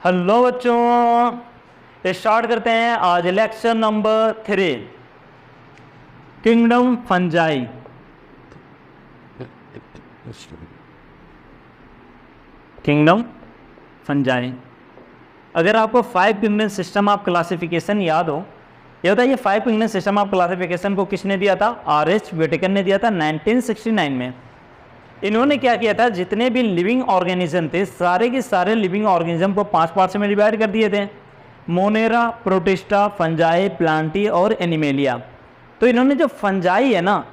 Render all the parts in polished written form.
Hello बच्चों, start करते हैं आज lecture number 3 kingdom fungi. Kingdom fungi. अगर आपको 5 किंगडम सिस्टम ऑफ क्लासिफिकेशन याद हो, ये होता है, ये 5 किंगडम सिस्टम ऑफ क्लासिफिकेशन को किसने दिया था? आर.एच. व्हिटेकर ने दिया था 1969 में। इन्होंने क्या किया था, जितने भी लिविंग ऑर्गेनिज्म थे सारे के सारे लिविंग ऑर्गेनिज्म को 5 पार्ट्स में डिवाइड कर दिए थे, मोनेरा, प्रोटिस्टा, फंजाई, प्लांटी और एनिमेलिया। तो इन्होंने जो फंजाई है ना,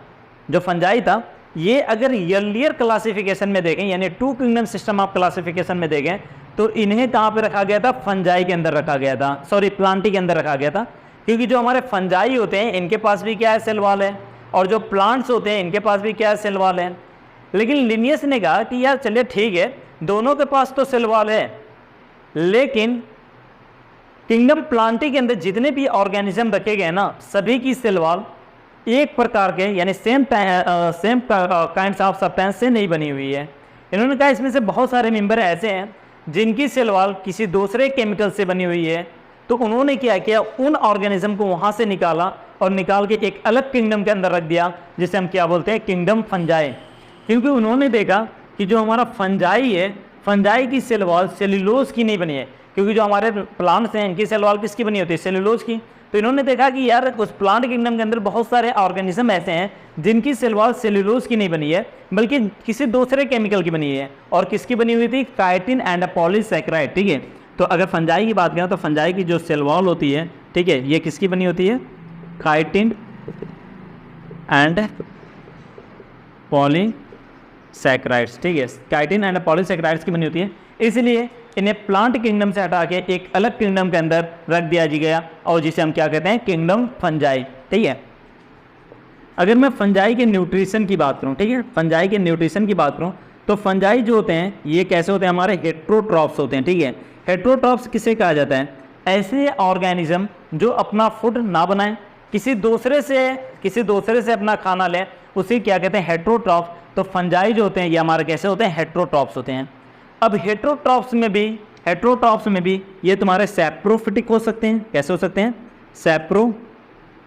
जो फंजाई था, ये अगर अर्लियर क्लासिफिकेशन में देखें यानी 2 किंगडम सिस्टम ऑफ क्लासिफिकेशन में देखें तो इन्हें कहाँ पे रखा गया था? फंजाई के अंदर रखा गया था, सॉरी प्लांटी के अंदर रखा गया था। क्योंकि जो हमारे फंजाई होते हैं इनके पास भी क्या है? सेल वॉल है। और जो प्लांट्स होते हैं इनके पास भी क्या है? सेल वॉल है। लेकिन लिनियस ने कहा कि यार चलिए ठीक है, दोनों के पास तो सेल वॉल है, लेकिन किंगडम प्लांटी के अंदर जितने भी ऑर्गेनिज्म रखे गए ना, सभी की सेल वॉल एक प्रकार के यानी सेम काइंड्स ऑफ सब्सटेंस से नहीं बनी हुई है। इन्होंने कहा इसमें से बहुत सारे मेंबर ऐसे हैं जिनकी सेल वॉल किसी दूसरे केमिकल से बनी हुई है। तो उन्होंने क्या किया, उन ऑर्गेनिज्म को वहाँ से निकाला और निकाल के एक अलग किंगडम के अंदर रख दिया, जिसे हम क्या बोलते हैं? Kingdom fungi. क्योंकि उन्होंने देखा कि जो हमारा फंजाई है, फंजाई की सेल वॉल सेल्यूलोज की नहीं बनी है। क्योंकि जो हमारे प्लांट्स हैं इनकी सेल वॉल किसकी बनी होती है? सेल्यूलोज की। तो इन्होंने देखा कि यार उस प्लांट किंगडम के अंदर बहुत सारे ऑर्गेनिज्म ऐसे हैं जिनकी सेल वॉल सेल्यूलोज की नहीं बनी है, बल्कि किसी दूसरे केमिकल की बनी है। और किसकी बनी हुई थी? Chitin and polysaccharide. ठीक है, तो अगर फंजाई की बात करें तो फंजाई की जो सेल वॉल होती है, ठीक है, ये किसकी बनी होती है? Chitin and polysaccharides. ठीक है, काइटिन एंड पॉलीसैकेराइड्स की बनी होती है, इसलिए इन्हें प्लांट किंगडम से हटा के एक अलग किंगडम के अंदर रख दिया गया, और जिसे हम क्या कहते हैं? Kingdom fungi. ठीक है, अगर मैं फंजाई के न्यूट्रिशन की बात करूं, ठीक है, फंजाई के न्यूट्रिशन की बात करूं तो फंजाई जो होते हैं ये कैसे होते हैं? हमारे हेट्रोट्रॉप्स होते हैं। ठीक है, हेट्रोट्रॉप्स किसे कहा जाता है? ऐसे ऑर्गेनिज्म जो अपना फूड ना बनाएं, किसी दूसरे से अपना खाना लें, उसे क्या कहते हैं? हेट्रोट्रॉप्स। तो फंजाई जो होते हैं ये हमारे कैसे होते हैं? हेट्रोट्रॉप्स होते हैं। अब हेट्रोट्रॉप्स में भी ये तुम्हारे सैप्रोफिटिक हो सकते हैं। कैसे हो सकते हैं?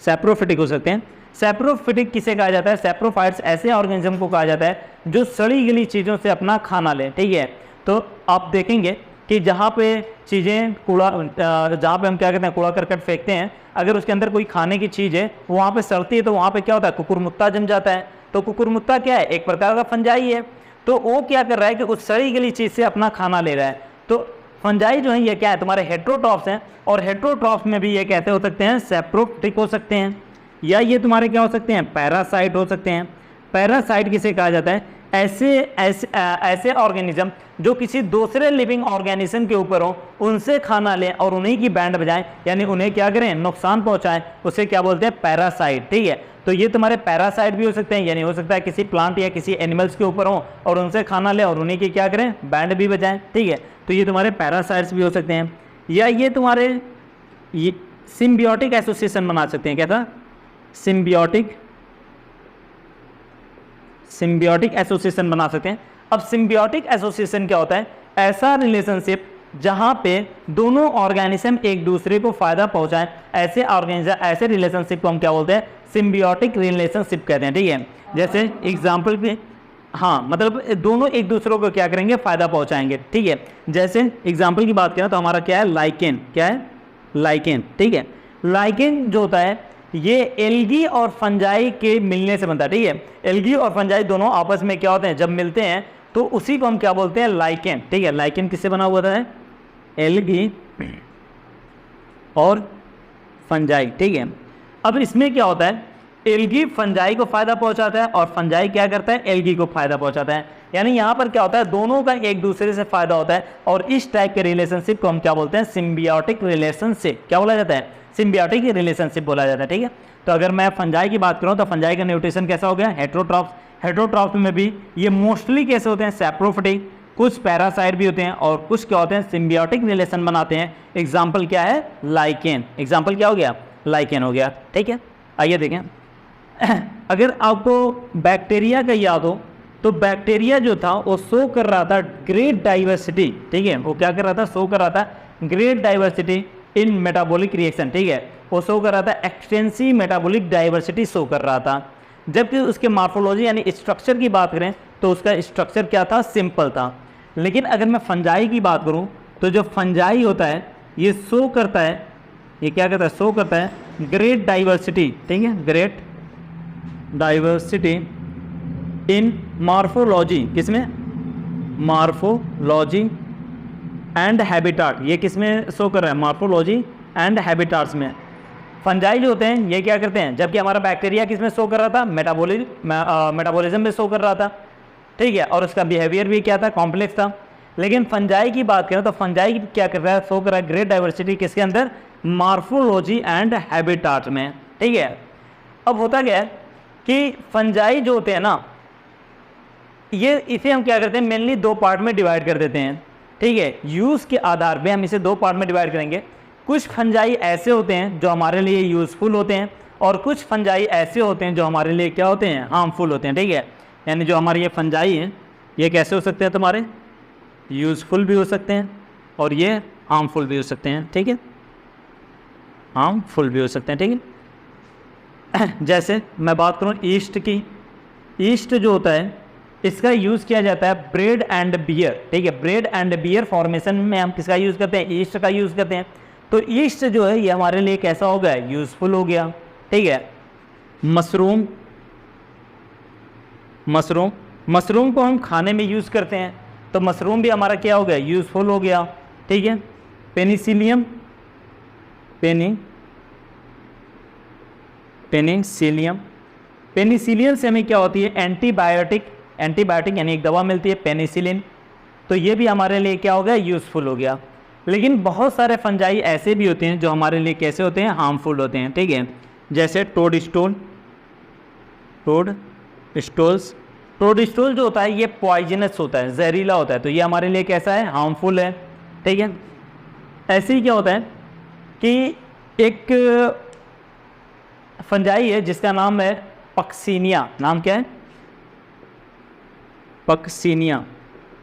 सैप्रोफिटिक हो सकते हैं। सैप्रोफिटिक किसे कहा जाता है? सैप्रोफाइट्स ऐसे ऑर्गेनिज्म को कहा जाता है जो सड़ी गली चीज़ों से अपना खाना ले। ठीक है, तो आप देखेंगे कि जहाँ पे चीज़ें जहाँ पे हम क्या कहते हैं? कूड़ा करकट फेंकते हैं, अगर उसके अंदर कोई खाने की चीज़ है वहाँ पे सड़ती है तो वहाँ पे क्या होता है? कुकुरमुत्ता जम जाता है। तो कुकुरमुत्ता क्या है? एक प्रकार का फंजाई है। तो वो क्या कर रहा है कि उस सड़ी गली चीज़ से अपना खाना ले रहा है। तो फंजाई जो है ये क्या है? तुम्हारे हेट्रोट्रॉप्स हैं। और हेट्रोट्रॉप्स में भी ये कैसे हो सकते हैं? सैप्रोफिटिक हो सकते हैं, या ये तुम्हारे क्या हो सकते हैं? पैरासाइट हो सकते हैं। पैरासाइट किसे कहा जाता है? ऐसे ऑर्गेनिज्म जो किसी दूसरे लिविंग ऑर्गेनिज्म के ऊपर हो, उनसे खाना लें और उन्हीं की बैंड बजाएं, यानी उन्हें क्या करें? नुकसान पहुंचाएं, उसे क्या बोलते हैं? पैरासाइट। ठीक है, तो ये तुम्हारे पैरासाइट भी हो सकते हैं, यानी हो सकता है किसी प्लांट या किसी एनिमल्स के ऊपर हो और उनसे खाना लें और उन्हीं की क्या करें? बैंड भी बजाएं। ठीक है, तो ये तुम्हारे पैरासाइट्स भी हो सकते हैं। या ये तुम्हारे ये सिम्बियोटिक एसोसिएशन बना सकते हैं। क्या था? सिम्बियोटिक एसोसिएशन बना सकते हैं। अब सिम्बियोटिक एसोसिएशन क्या होता है? ऐसा रिलेशनशिप जहां पे दोनों ऑर्गेनिज्म एक दूसरे को फायदा पहुंचाएं, ऐसे रिलेशनशिप को हम क्या बोलते हैं? सिम्बियोटिक रिलेशनशिप कहते हैं। ठीक है, जैसे एग्जांपल पे, हाँ, मतलब दोनों एक दूसरे को क्या करेंगे? फायदा पहुंचाएंगे। ठीक है, जैसे एग्जांपल की बात करें तो हमारा क्या है? लाइकेन। क्या है? लाइकेन। ठीक है, लाइकेन जो होता है ये एल्गी और फंजाई के मिलने से बनता है। ठीक है, एल्गी और फंजाई दोनों आपस में क्या होते हैं? जब मिलते हैं तो उसी को हम क्या बोलते हैं? लाइकेन। ठीक है, लाइकेन किससे बना हुआ है? एल्गी और फंजाई। ठीक है, अब इसमें क्या होता है? एल्गी फंजाई को फायदा पहुंचाता है और फंजाई क्या करता है? एल्गी को फायदा पहुंचाता है। यानी यहाँ पर क्या होता है? दोनों का एक दूसरे से फायदा होता है, और इस टाइप के रिलेशनशिप को हम क्या बोलते हैं? Symbiotic relationship. क्या बोला जाता है? सिम्बियोटिक रिलेशनशिप बोला जाता है। ठीक है, तो अगर मैं फंजाई की बात करूँ तो फंजाई का न्यूट्रिशन कैसा हो गया? हेट्रोट्रॉप्स। हेट्रोट्रॉप्स में भी ये मोस्टली कैसे होते हैं? सैप्रोफिटिक। कुछ पैरासाइट भी होते हैं और कुछ क्या होते हैं? सिम्बियोटिक रिलेशन बनाते हैं। एग्जाम्पल क्या है? लाइकेन। एग्जाम्पल क्या हो गया? लाइकेन हो गया। ठीक है, आइए देखें। अगर आपको बैक्टीरिया का याद हो तो बैक्टीरिया जो था वो शो कर रहा था ग्रेट डाइवर्सिटी। ठीक है, वो क्या कर रहा था? शो कर रहा था great diversity in metabolic reaction, ठीक है, वो शो कर रहा था एक्सटेंसिव मेटाबॉलिक डाइवर्सिटी शो कर रहा था। जबकि उसके मार्फोलॉजी यानी स्ट्रक्चर की बात करें तो उसका स्ट्रक्चर क्या था, सिंपल था। लेकिन अगर मैं फंजाई की बात करूं तो जो फंजाई होता है ये शो करता है, ये क्या करता है, शो करता है ग्रेट डाइवर्सिटी, ठीक है, ग्रेट डाइवर्सिटी इन मार्फोलॉजी, किसमें, मार्फोलॉजी एंड हैबिटाट, ये किसमें शो कर रहा है, मार्फोलॉजी एंड हैबिटाट्स में। फंजाई जो होते हैं ये क्या करते हैं, जबकि हमारा बैक्टीरिया किसमें शो कर रहा था, मेटाबॉलिज्म में शो कर रहा था, ठीक है, और उसका बिहेवियर भी क्या था, कॉम्प्लेक्स था। लेकिन फंजाई की बात करें तो फंजाई क्या कर रहा है, शो कर रहा है ग्रेट डाइवर्सिटी किसके अंदर, मार्फोलॉजी एंड हैबिटाट में, ठीक है। अब होता क्या है कि फंजाई जो होते हैं ना, ये इसे हम क्या करते हैं, मेनली दो पार्ट में डिवाइड कर देते हैं, ठीक है, यूज़ के आधार पे हम इसे दो पार्ट में डिवाइड करेंगे। कुछ फंजाई ऐसे होते हैं जो हमारे लिए यूज़फुल होते हैं और कुछ फंजाई ऐसे होते हैं जो हमारे लिए क्या होते हैं, हार्मफुल होते हैं, ठीक है। यानी जो हमारे ये फंजाई हैं ये कैसे हो सकते हैं, तुम्हारे यूज़फुल भी हो सकते हैं और ये हार्मफुल भी हो सकते हैं, ठीक है, हार्मफुल भी हो सकते हैं, ठीक है। जैसे मैं बात करूँ ईस्ट की, ईस्ट जो होता है इसका यूज़ किया जाता है ब्रेड एंड बियर, ठीक है, ब्रेड एंड बियर फॉर्मेशन में हम किसका यूज़ करते हैं, ईस्ट का यूज़ करते हैं। तो ईस्ट जो है ये हमारे लिए कैसा हो गया, यूज़फुल हो गया, ठीक है। मशरूम, मशरूम, मशरूम को हम खाने में यूज़ करते हैं तो मशरूम भी हमारा क्या हो गया, यूज़फुल हो गया, ठीक है। पेनिसिलियम, पेनिसिलियम, पेनिसिलियन से हमें क्या होती है, एंटीबायोटिक, एंटीबायोटिक यानी एक दवा मिलती है पेनिसिलिन, तो ये भी हमारे लिए क्या हो गया, यूज़फुल हो गया। लेकिन बहुत सारे फंजाई ऐसे भी होते हैं जो हमारे लिए कैसे होते हैं, हार्मफुल होते हैं, ठीक है। जैसे टोडस्टोल, टोडस्टोल्स, टोडस्टोल जो होता है ये पॉइजनस होता है, जहरीला होता है, तो ये हमारे लिए कैसा है, हार्मफुल है, ठीक है। ऐसे ही क्या होता है कि एक फंजाई है जिसका नाम है पक्सीनिया, नाम क्या है, पक्सीनिया,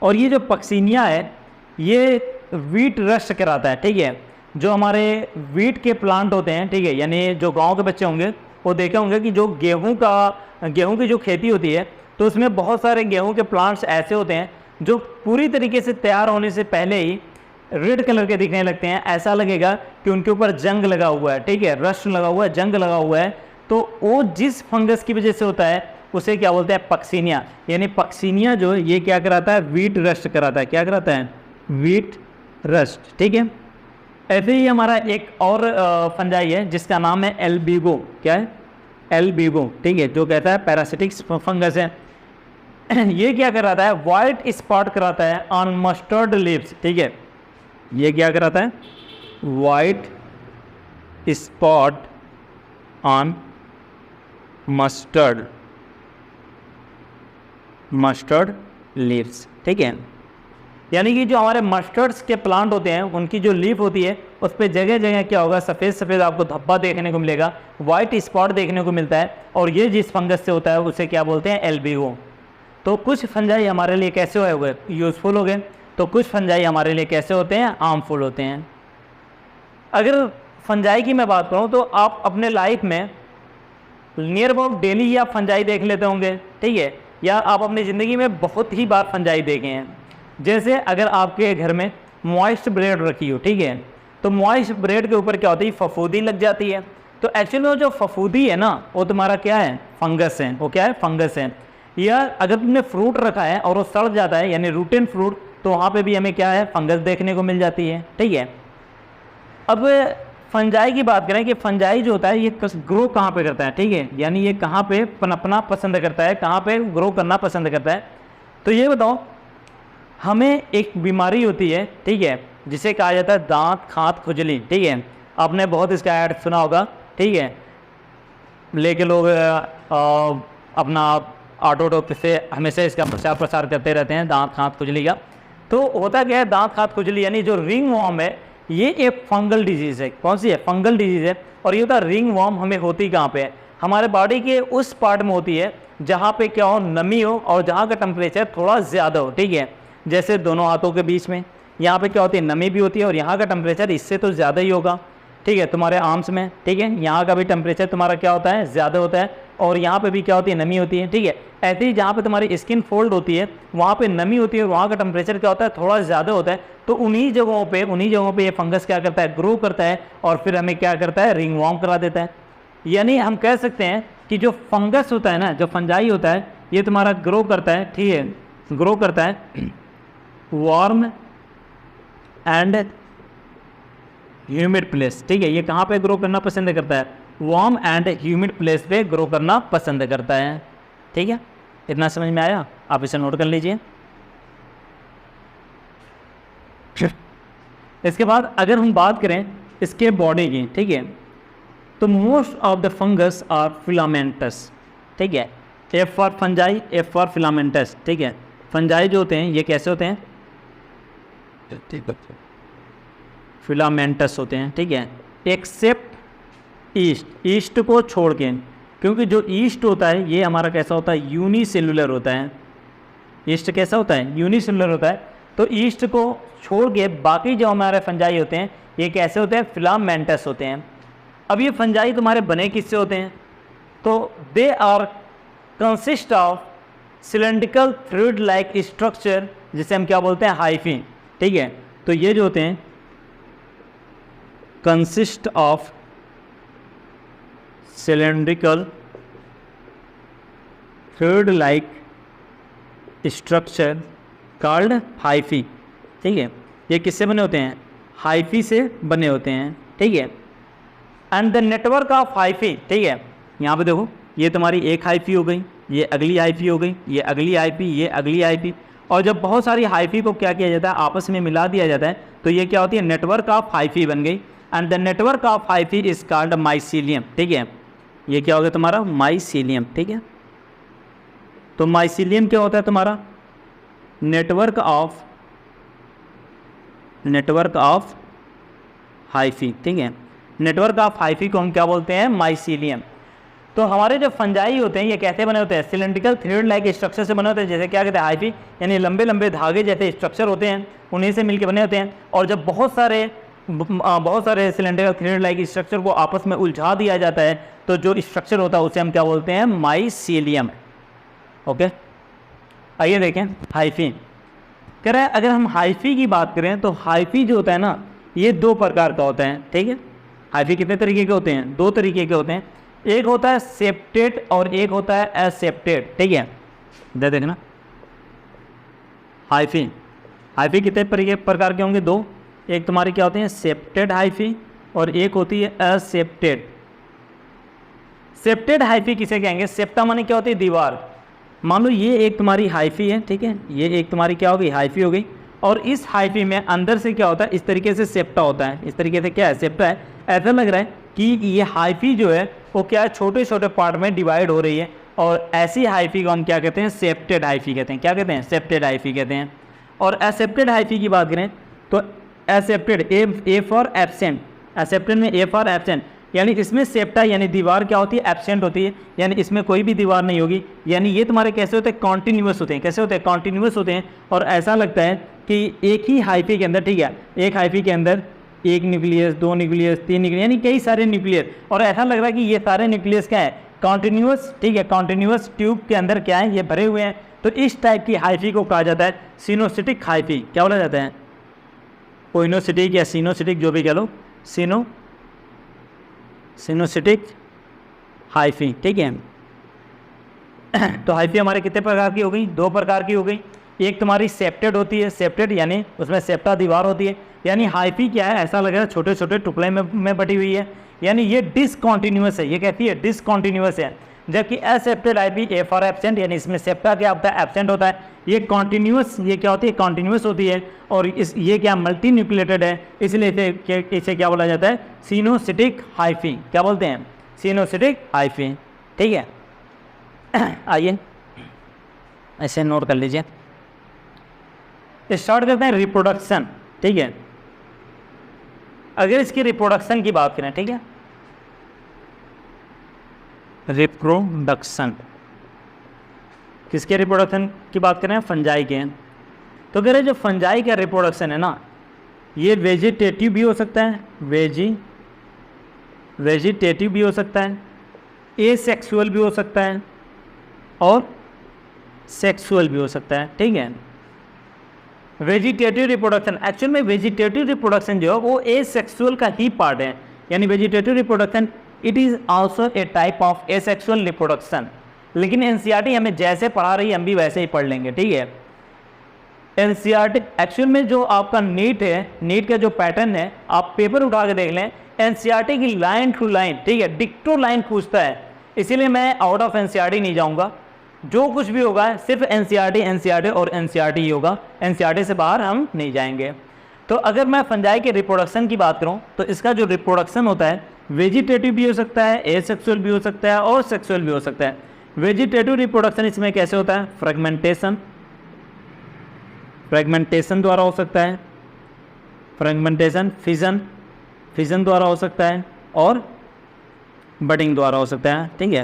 और ये जो पक्सीनिया है ये वीट रस्ट कराता है, ठीक है। जो हमारे वीट के प्लांट होते हैं, ठीक है, यानी जो गांव के बच्चे होंगे वो देखे होंगे कि जो गेहूं की जो खेती होती है तो उसमें बहुत सारे गेहूं के प्लांट्स ऐसे होते हैं जो पूरी तरीके से तैयार होने से पहले ही रेड कलर के दिखने लगते हैं, ऐसा लगेगा कि उनके ऊपर जंग लगा हुआ है, ठीक है, रस्ट लगा हुआ है, जंग लगा हुआ है। तो वो जिस फंगस की वजह से होता है उसे क्या बोलते हैं, पक्सीनिया, यानी पक्सीनिया जो है ये क्या कराता है, वीट रस्ट कराता है, क्या कराता है, वीट रस्ट, ठीक है। ऐसे ही हमारा एक और फंजाई है जिसका नाम है एल्बिगो, क्या है, एल्बिगो, ठीक है, जो कहता है पैरासिटिक फंगस है। ये क्या कराता है, वाइट स्पॉट कराता है ऑन मस्टर्ड लीव्स, ठीक है, ये क्या कराता है, white spot on mustard leaves, ठीक है। यानी कि जो हमारे मस्टर्ड्स के प्लांट होते हैं उनकी जो लीफ होती है उस पर जगह जगह क्या होगा, सफ़ेद सफ़ेद आपको धब्बा देखने को मिलेगा, वाइट स्पॉट देखने को मिलता है, और ये जिस फंगस से होता है उसे क्या बोलते हैं, एल्बिगो। तो कुछ फंजाई हमारे लिए कैसे हो गए, यूज़फुल हो गए, तो कुछ फंजाई हमारे लिए कैसे होते हैं, हार्मफुल होते हैं। अगर फंजाई की मैं बात करूँ तो आप अपने लाइफ में नियर अबाउट डेली ही आप फंजाई देख लेते होंगे, ठीक है, या आप अपनी ज़िंदगी में बहुत ही बार फंजाई देखे हैं। जैसे अगर आपके घर में मॉइस्ट ब्रेड रखी हो, ठीक है, तो मॉइस्ट ब्रेड के ऊपर क्या होती है, फफूंदी लग जाती है। तो एक्चुअली वो जो फफूंदी है ना वो तुम्हारा क्या है, फंगस है, वो क्या है, फंगस है। या अगर तुमने फ्रूट रखा है और वो सड़ जाता है यानी रूटेन फ्रूट, तो वहाँ पे भी हमें क्या है, फंगस देखने को मिल जाती है, ठीक है। अब फंजाई की बात करें कि फंजाई जो होता है ये ग्रो कहाँ पे करता है, ठीक है, यानी ये कहाँ पे पनपना पसंद करता है, कहाँ पे ग्रो करना पसंद करता है। तो ये बताओ, हमें एक बीमारी होती है, ठीक है, जिसे कहा जाता है दांत खांत खुजली, ठीक है, आपने बहुत इसका ऐड सुना होगा, ठीक है, लेके लोग अपना ऑटो से हमेशा इसका प्रचार प्रसार करते रहते हैं दांत खांत खुजली का। तो होता क्या है, दांत खांत खुजली यानी जो रिंग वॉर्म है ये एक फंगल डिजीज़ है। कौन सी है, फंगल डिजीज़ है। और ये होता है रिंग वॉर्म हमें होती कहाँ पे है, हमारे बॉडी के उस पार्ट में होती है जहाँ पे क्या हो, नमी हो और जहाँ का टेम्परेचर थोड़ा ज़्यादा हो, ठीक है, जैसे दोनों हाथों के बीच में, यहाँ पे क्या होती है, नमी भी होती है, और यहाँ का टेम्परेचर इससे तो ज़्यादा ही होगा, ठीक है, तुम्हारे आर्म्स में, ठीक है, यहाँ का भी टेम्परेचर तुम्हारा क्या होता है, ज़्यादा होता है, और यहाँ पे भी क्या होती है, नमी होती है, ठीक है। ऐसे ही जहाँ पे तुम्हारी स्किन फोल्ड होती है वहाँ पे नमी होती है और वहाँ का टेम्परेचर क्या होता है, थोड़ा ज़्यादा होता है, तो उन्हीं जगहों पे ये फंगस क्या करता है, ग्रो करता है, और फिर हमें क्या करता है, रिंगवॉर्म करा देता है। यानी हम कह सकते हैं कि जो फंगस होता है ना, जो फंजाई होता है, ये तुम्हारा ग्रो करता है, ठीक है, ग्रो करता है वार्म एंड ह्यूमिड प्लेस, ठीक है। ये कहाँ पे ग्रो करना पसंद करता है, वार्म एंड ह्यूमिड प्लेस पे ग्रो करना पसंद करता है, ठीक है। इतना समझ में आया, आप इसे नोट कर लीजिए। इसके बाद अगर हम बात करें इसके बॉडी की, ठीक है, तो most of the fungus are filamentous, ठीक है। F for fungi, F for filamentous, ठीक है। फंजाई जो होते हैं ये कैसे होते हैं, फिलामेंटस होते हैं, ठीक है, एक्सेप्ट ईस्ट, ईस्ट को छोड़ के, क्योंकि जो ईस्ट होता है ये हमारा कैसा होता है, यूनिसेलुलर होता है। ईस्ट कैसा होता है, यूनिसेलुलर होता है। तो ईस्ट को छोड़ के बाकी जो हमारे फंजाई होते हैं ये कैसे होते हैं, फिलामेंटस होते हैं। अब ये फंजाई तुम्हारे बने किससे होते हैं, तो they are consist of cylindrical thread like structure, जिसे हम क्या बोलते हैं, हाइफी, ठीक है। तो ये जो होते हैं consist of cylindrical thread like structure called hyphae, ठीक है। ये किससे बने होते हैं, हाइफी से बने होते हैं, ठीक है। And the network of hyphae, ठीक है, यहाँ पे देखो ये तुम्हारी एक हाइफी हो गई, ये अगली हाइफी हो गई, ये अगली हाइफी, ये अगली हाइफी, और जब बहुत सारी हाइफी को क्या किया जाता है, आपस में मिला दिया जाता है, तो ये क्या होती है, नेटवर्क ऑफ हाइफी बन गई। And the network of hyphae is called mycelium, ठीक है। ये क्या होगा तुम्हारा, माइसीलियम, ठीक है। तो माइसीलियम क्या होता है तुम्हारा, नेटवर्क ऑफ हाइफी, ठीक है। नेटवर्क ऑफ हाइफी को हम क्या बोलते हैं, माइसीलियम। तो हमारे जो फंजाई होते हैं ये कैसे बने होते हैं, सिलेंड्रिकल थ्रेड लाइक स्ट्रक्चर से बने होते हैं, जैसे क्या कहते हैं, हाइफी, यानी लंबे लंबे धागे जैसे स्ट्रक्चर होते हैं, उन्हीं से मिलकर बने होते हैं। और जब बहुत सारे सिलेंड्रिकल थ्रेड लाइक स्ट्रक्चर को आपस में उलझा दिया जाता है, तो जो स्ट्रक्चर होता है उसे हम क्या बोलते हैं, माइसीलियम। ओके, आइए देखें हाइफी। कह रहे हैं अगर हम हाइफी की बात करें तो हाइफी जो होता है ना, ये दो प्रकार का होता है, ठीक है। हाइफी कितने तरीके के होते हैं, दो तरीके के होते हैं। एक होता है सेप्टेड और एक होता है एसेप्टेड, ठीक है। इधर देखना, हाइफी कितने प्रकार के होंगे, दो। एक तुम्हारी क्या होती है, सेप्टेड हाइफी, और एक होती है एसेप्टेड। सेप्टेड हाइफी किसे कहेंगे, सेप्टा माने क्या होती है, दीवार। मान लो ये एक तुम्हारी हाइफी है, ठीक है, ये एक तुम्हारी क्या होगी, हाइफी हो गई, और इस हाइफी में अंदर से क्या होता है, इस तरीके से सेप्टा होता है, इस तरीके से क्या है, सेप्टा है। ऐसा लग रहा है कि ये हाइफी जो है वो क्या है, छोटे छोटे पार्ट में डिवाइड हो रही है, और ऐसी हाइफी को हम क्या कहते हैं, सेप्टेड हाइफी कहते हैं। क्या कहते हैं, सेप्टेड हाइफी कहते हैं। और एसेप्टेड हाइफी की बात करें तो एसेप्टेड, ए फॉर एब्सेंट, एसेप्टेड में ए फॉर एब्सेंट, यानी इसमें सेप्टा यानी दीवार क्या होती है, एब्सेंट होती है, यानी इसमें कोई भी दीवार नहीं होगी। यानी ये तुम्हारे कैसे होते हैं, कॉन्टिन्यूअस होते हैं। कैसे होते हैं, कॉन्टिन्यूअस होते हैं। और ऐसा लगता है कि एक ही हाइफी के अंदर, ठीक है, एक हाइफी के अंदर एक न्यूक्लियस, दो न्यूक्लियस, तीन न्यूक्लियस, यानी कई सारे न्यूक्लियस, और ऐसा लग रहा है कि ये सारे न्यूक्लियस क्या है, कॉन्टिन्यूअस, ठीक है, कॉन्टिन्यूअस ट्यूब के अंदर क्या है, ये भरे हुए हैं। तो इस टाइप की हाइफी को कहा जाता है सिनोसिटिक हाइफी। क्या बोला जाता है, कोइनोसिटिक या सिनोसिटिक, जो भी कह लो, सिनोसिटिक हाइफी, ठीक है। तो हाइफी हमारे कितने प्रकार की हो गई, दो प्रकार की हो गई। एक तुम्हारी सेप्टेड होती है, सेप्टेड यानी उसमें सेप्टा दीवार होती है, यानी हाइफी क्या है, ऐसा लग रहा है छोटे छोटे टुकड़े में बटी हुई है, यानी ये डिसकॉन्टिन्यूअस है, ये कहती है डिसकॉन्टिन्यूअस है। जबकि एसेप्टेड हाइफी, ए फॉर एब्सेंट, यानी इसमें सेप्टा क्या होता है, एब्सेंट होता है। ये कॉन्टिन्यूअस, ये क्या होती है, कॉन्टिन्यूअस होती है, और ये क्या मल्टी न्यूक्लिएटेड है, इसलिए इसे क्या बोला जाता है, सिनोसिटिक हाइफी। क्या बोलते हैं, सिनोसिटिक हाइफी, ठीक है। आइए ऐसे नोट कर लीजिए। स्टार्ट करते हैं रिप्रोडक्शन, ठीक है। अगर इसकी रिप्रोडक्शन की बात करें, ठीक है, रिप्रोडक्शन, किसके रिप्रोडक्शन की बात करें, फंजाई के। तो कह रहे जो फंजाई का रिप्रोडक्शन है ना, ये वेजिटेटिव भी हो सकता है, वेजिटेटिव भी हो सकता है, एसेक्सुअल भी हो सकता है और सेक्सुअल भी हो सकता है। ठीक है, वेजिटेटिव रिप्रोडक्शन, एक्चुअल में वेजिटेटिव रिप्रोडक्शन जो है वो एसेक्सुअल का ही पार्ट है, यानी vegetative reproduction it is also a type of asexual reproduction. लेकिन एनसीईआरटी हमें जैसे पढ़ा रही है हम भी वैसे ही पढ़ लेंगे। ठीक है, एनसीईआरटी एक्चुअल में जो आपका नीट है, नीट का जो पैटर्न है आप पेपर उठा के देख लें, एनसीईआरटी की लाइन टू लाइन, ठीक है, डिक्टो लाइन पूछता है। इसीलिए मैं आउट ऑफ एनसीईआरटी नहीं जाऊंगा, जो कुछ भी होगा सिर्फ एनसीईआरटी और एनसीईआरटी ही होगा, एनसीईआरटी से बाहर हम नहीं जाएंगे। तो अगर मैं फंजाई के रिप्रोडक्शन की बात करूं तो इसका जो रिप्रोडक्शन होता है वेजिटेटिव भी हो सकता है, एसेक्सुअल भी हो सकता है और सेक्सुअल भी हो सकता है। वेजिटेटिव रिप्रोडक्शन इसमें कैसे होता है, फ्रेगमेंटेशन द्वारा हो सकता है, फ्रेगमेंटेशन, फिजन द्वारा हो सकता है और बडिंग द्वारा हो सकता है। ठीक है,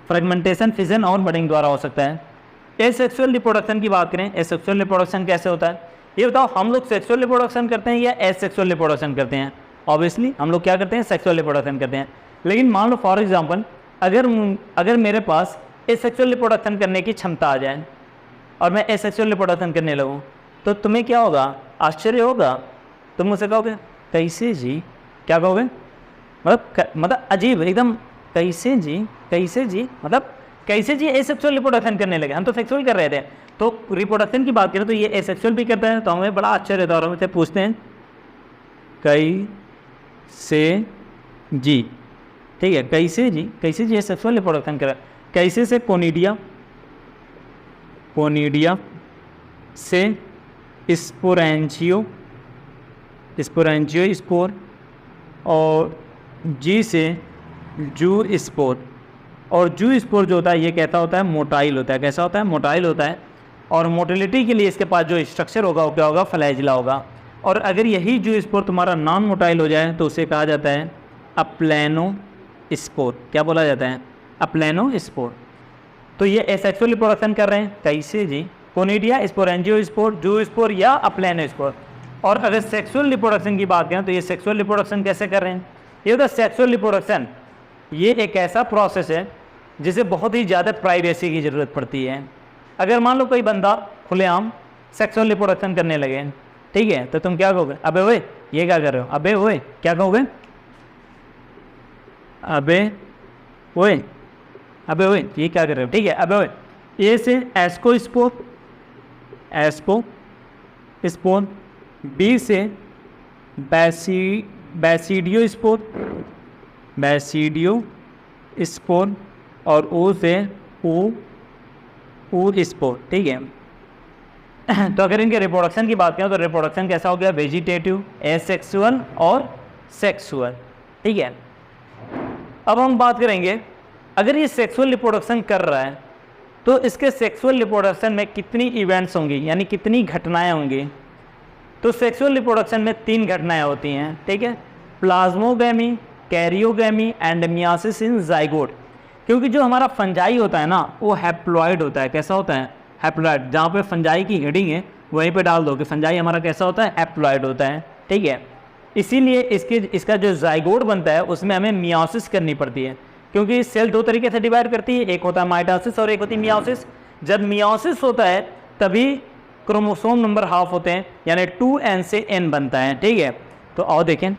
फ्रेगमेंटेशन, फिजन और बडिंग द्वारा हो सकता है। एसेक्सुअल रिप्रोडक्शन की बात करें, एसेक्सुअल रिप्रोडक्शन कैसे होता है ये बताओ, हम लोग सेक्सुअल रिप्रोडक्शन करते हैं या एसेक्सुअल रिप्रोडक्शन करते हैं? ऑब्वियसली हम लोग क्या करते हैं, सेक्सुअल रिप्रोडक्शन करते हैं। लेकिन मान लो फॉर एग्जांपल अगर मेरे पास एसेक्सुअल रिप्रोडक्शन करने की क्षमता आ जाए और मैं एसेक्सुअल रिप्रोडक्शन करने लगूँ तो तुम्हें क्या होगा, आश्चर्य होगा। तुम मुझसे कहोगे कैसे जी, क्या कहोगे, मतलब अजीब एकदम, कैसे जी मतलब कैसे जी एसेक्सुअल रिप्रोडक्शन करने लगे, हम तो सेक्सुअल कर रहे थे। तो रिप्रोडक्शन की बात करें तो ये एसेक्सुअल भी करता है, तो हमें बड़ा आश्चर्य होता है और हमसे पूछते हैं कैसे जी। ठीक है, कैसे जी एसेक्सुअल रिप्रोडक्शन कर रहा है, कैसे से कोनिडिया से स्पोरेंजियो स्पोर और जी से जू स्पोर। और जू स्पोर जो होता है ये कैसा होता है, मोटाइल होता है। कैसा होता है, मोटाइल होता है। और मोटिलिटी के लिए इसके पास जो स्ट्रक्चर होगा वो क्या होगा, फ्लैजिला होगा। और अगर यही जू स्पोर तुम्हारा नॉन मोटाइल हो जाए तो उसे कहा जाता है अप्लेनो स्पोर। क्या बोला जाता है, अप्लेनो स्पोर। तो ये एसेक्सुअल रिप्रोडक्शन कर रहे हैं कैसे जी, कोनिडिया, स्पोरेंजियो स्पोर, जू स्पोर या अप्लेनो स्पोर। और अगर सेक्सुअल रिप्रोडक्शन की बात करें तो ये सेक्सुअल रिप्रोडक्शन कैसे कर रहे हैं, ये होता है सेक्सुअल रिप्रोडक्शन। ये एक ऐसा प्रोसेस है जिसे बहुत ही ज़्यादा प्राइवेसी की ज़रूरत पड़ती है। अगर मान लो कोई बंदा खुलेआम सेक्सुअल रिप्रोडक्शन करने लगे, ठीक है, तो तुम क्या कहोगे, अबे ओए ये क्या कर रहे हो, अबे ओए क्या कहोगे, अबे ओए ये क्या कर रहे हो। ठीक है, अबे ओए। ए से एस्को स्पोर, बी से बैसिडियो स्पोर और ओ से ऊर स्पोर। ठीक है, तो अगर इनके रिप्रोडक्शन की बात करें तो रिप्रोडक्शन कैसा हो गया, वेजिटेटिव, एसेक्सुअल और सेक्सुअल। ठीक है, अब हम बात करेंगे अगर ये सेक्सुअल रिप्रोडक्शन कर रहा है तो इसके सेक्सुअल रिप्रोडक्शन में कितनी इवेंट्स होंगी, यानी कितनी घटनाएं होंगी। तो सेक्सुअल रिप्रोडक्शन में 3 घटनाएं होती हैं। ठीक है, plasmogamy, karyogamy and myiasis in zygote. क्योंकि जो हमारा फंजाई होता है ना वो हैप्लॉइड होता है। कैसा होता है, हैप्लॉइड। जहाँ पे फंजाई की हेडिंग है वहीं पे डाल दो कि फंजाई हमारा कैसा होता है, हैप्लॉइड होता है। ठीक है, इसीलिए इसका जो जाइगोट बनता है उसमें हमें मियासिस करनी पड़ती है, क्योंकि सेल 2 तरीके से डिवाइड करती है, एक होता है माइटोसिस और एक होती है मियासिस। जब मियासिस होता है तभी क्रोमोसोम नंबर हाफ होते हैं, यानी 2n से n बनता है। ठीक है, तो आओ देखें।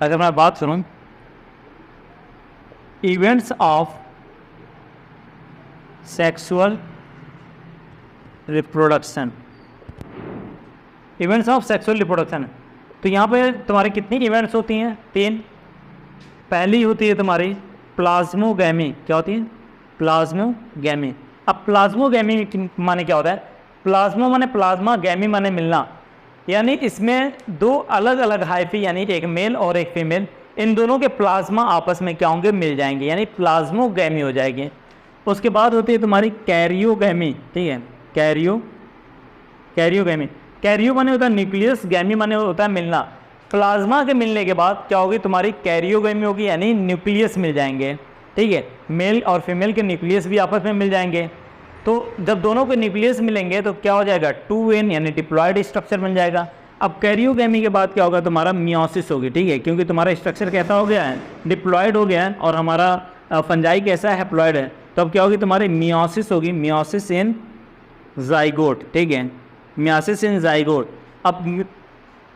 अगर मैं बात करूं events of sexual reproduction, events of sexual reproduction, तो यहाँ पे तुम्हारी कितनी इवेंट्स होती हैं, 3। पहली होती है तुम्हारी प्लाज्मोगैमी। क्या होती है, प्लाज्मोगैमी। अब प्लाज्मोगैमी माने क्या होता है, प्लाज्मा माने प्लाज्मा, गैमी माने मिलना, यानी इसमें 2 अलग अलग हाइफी, यानी एक मेल और एक फीमेल, इन दोनों के प्लाज्मा आपस में क्या होंगे, मिल जाएंगे, यानी प्लाज्मोगैमी हो जाएगी। उसके बाद होती है तुम्हारी कैरियोगैमी। ठीक है, कैरियोगैमी, कैरियो माने होता है न्यूक्लियस, गैमी माने होता है मिलना। प्लाज्मा के मिलने के बाद क्या होगी, तुम्हारी कैरियोगैमी होगी, यानी न्यूक्लियस मिल जाएंगे। ठीक है, मेल और फीमेल के न्यूक्लियस भी आपस में मिल जाएंगे। तो जब दोनों के न्यूक्लियस मिलेंगे तो क्या हो जाएगा, 2n यानी डिप्लॉयड स्ट्रक्चर बन जाएगा। अब कैरियोगेमी के बाद क्या होगा, तुम्हारा मियोसिस होगी, ठीक है, क्योंकि तुम्हारा स्ट्रक्चर कैसा हो गया है, डिप्लॉयड हो गया है, और हमारा फंजाई कैसा है, हैप्लॉयड है। तो अब क्या होगी, तुम्हारी मियोसिस होगी, मियोसिस इन जाइगोट, ठीक है, मियोसिस इन जाइगोट। अब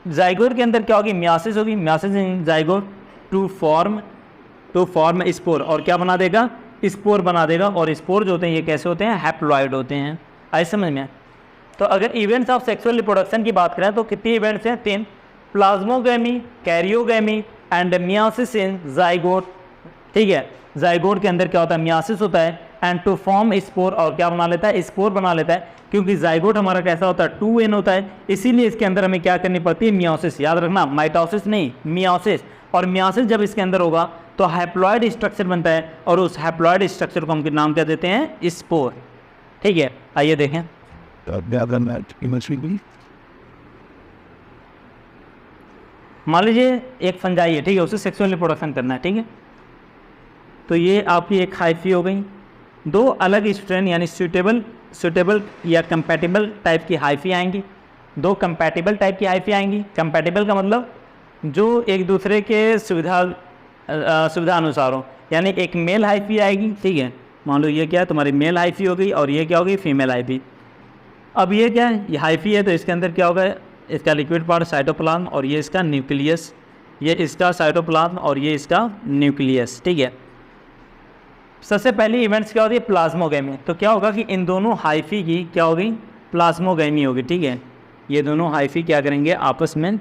जाइगोट के अंदर क्या होगी, मियोसिस होगी, meiosis in zygote to form spore, और क्या बना देगा, स्पोर बना देगा। और स्पोर जो होते हैं ये कैसे होते हैं, हैप्लॉयड होते हैं। आई समझ में। तो अगर इवेंट्स ऑफ सेक्सुअल रिप्रोडक्शन की बात करें तो कितनी इवेंट्स हैं, 3, plasmogamy, karyogamy and meiosis in zygote, ठीक है। जाइगोट के अंदर क्या होता है, मियोसिस होता है, एंड टू फॉर्म स्पोर, और क्या बना लेता है, स्पोर बना लेता है, क्योंकि जाइगोट हमारा कैसा होता है, 2n होता है, इसीलिए इसके अंदर हमें क्या करनी पड़ती है, मियोसिस। याद रखना, माइटोसिस नहीं, मियोसिस। और मियोसिस जब इसके अंदर होगा तो हैप्लॉयड स्ट्रक्चर बनता है, और उस हैप्लॉयड स्ट्रक्चर को हम नाम क्या देते हैं, स्पोर, ठीक है। आइए देखें, मान लीजिए एक फंजाई है, ठीक है, उसे सेक्सुअल रिप्रोडक्शन करना है, ठीक है। तो ये आपकी एक हाइफी हो गई, 2 अलग स्ट्रेन यानी सूटेबल या कंपैटिबल टाइप की हाइफी आएंगी, 2 कंपैटिबल टाइप की हाइफी आएंगी। कंपैटिबल का मतलब जो एक दूसरे के सुविधा अनुसार हो, यानी एक मेल हाइफी आएगी, ठीक है, मान लो ये क्या है, तुम्हारी मेल हाइफी हो गई, और ये क्या होगी, फीमेल हाइफी। अब ये क्या है, ये हाइफी है, तो इसके अंदर क्या होगा, इसका लिक्विड पार्ट साइटोप्लाज्म, और ये इसका न्यूक्लियस, ये इसका साइटोप्लाज्म और ये इसका न्यूक्लियस, ठीक है। सबसे पहली इवेंट्स क्या होती है, प्लाज्मोगेमी। तो क्या होगा कि इन दोनों हाइफी की क्या होगी, प्लाज्मोगेमी होगी, ठीक है। ये दोनों हाइफी क्या करेंगे, आपस में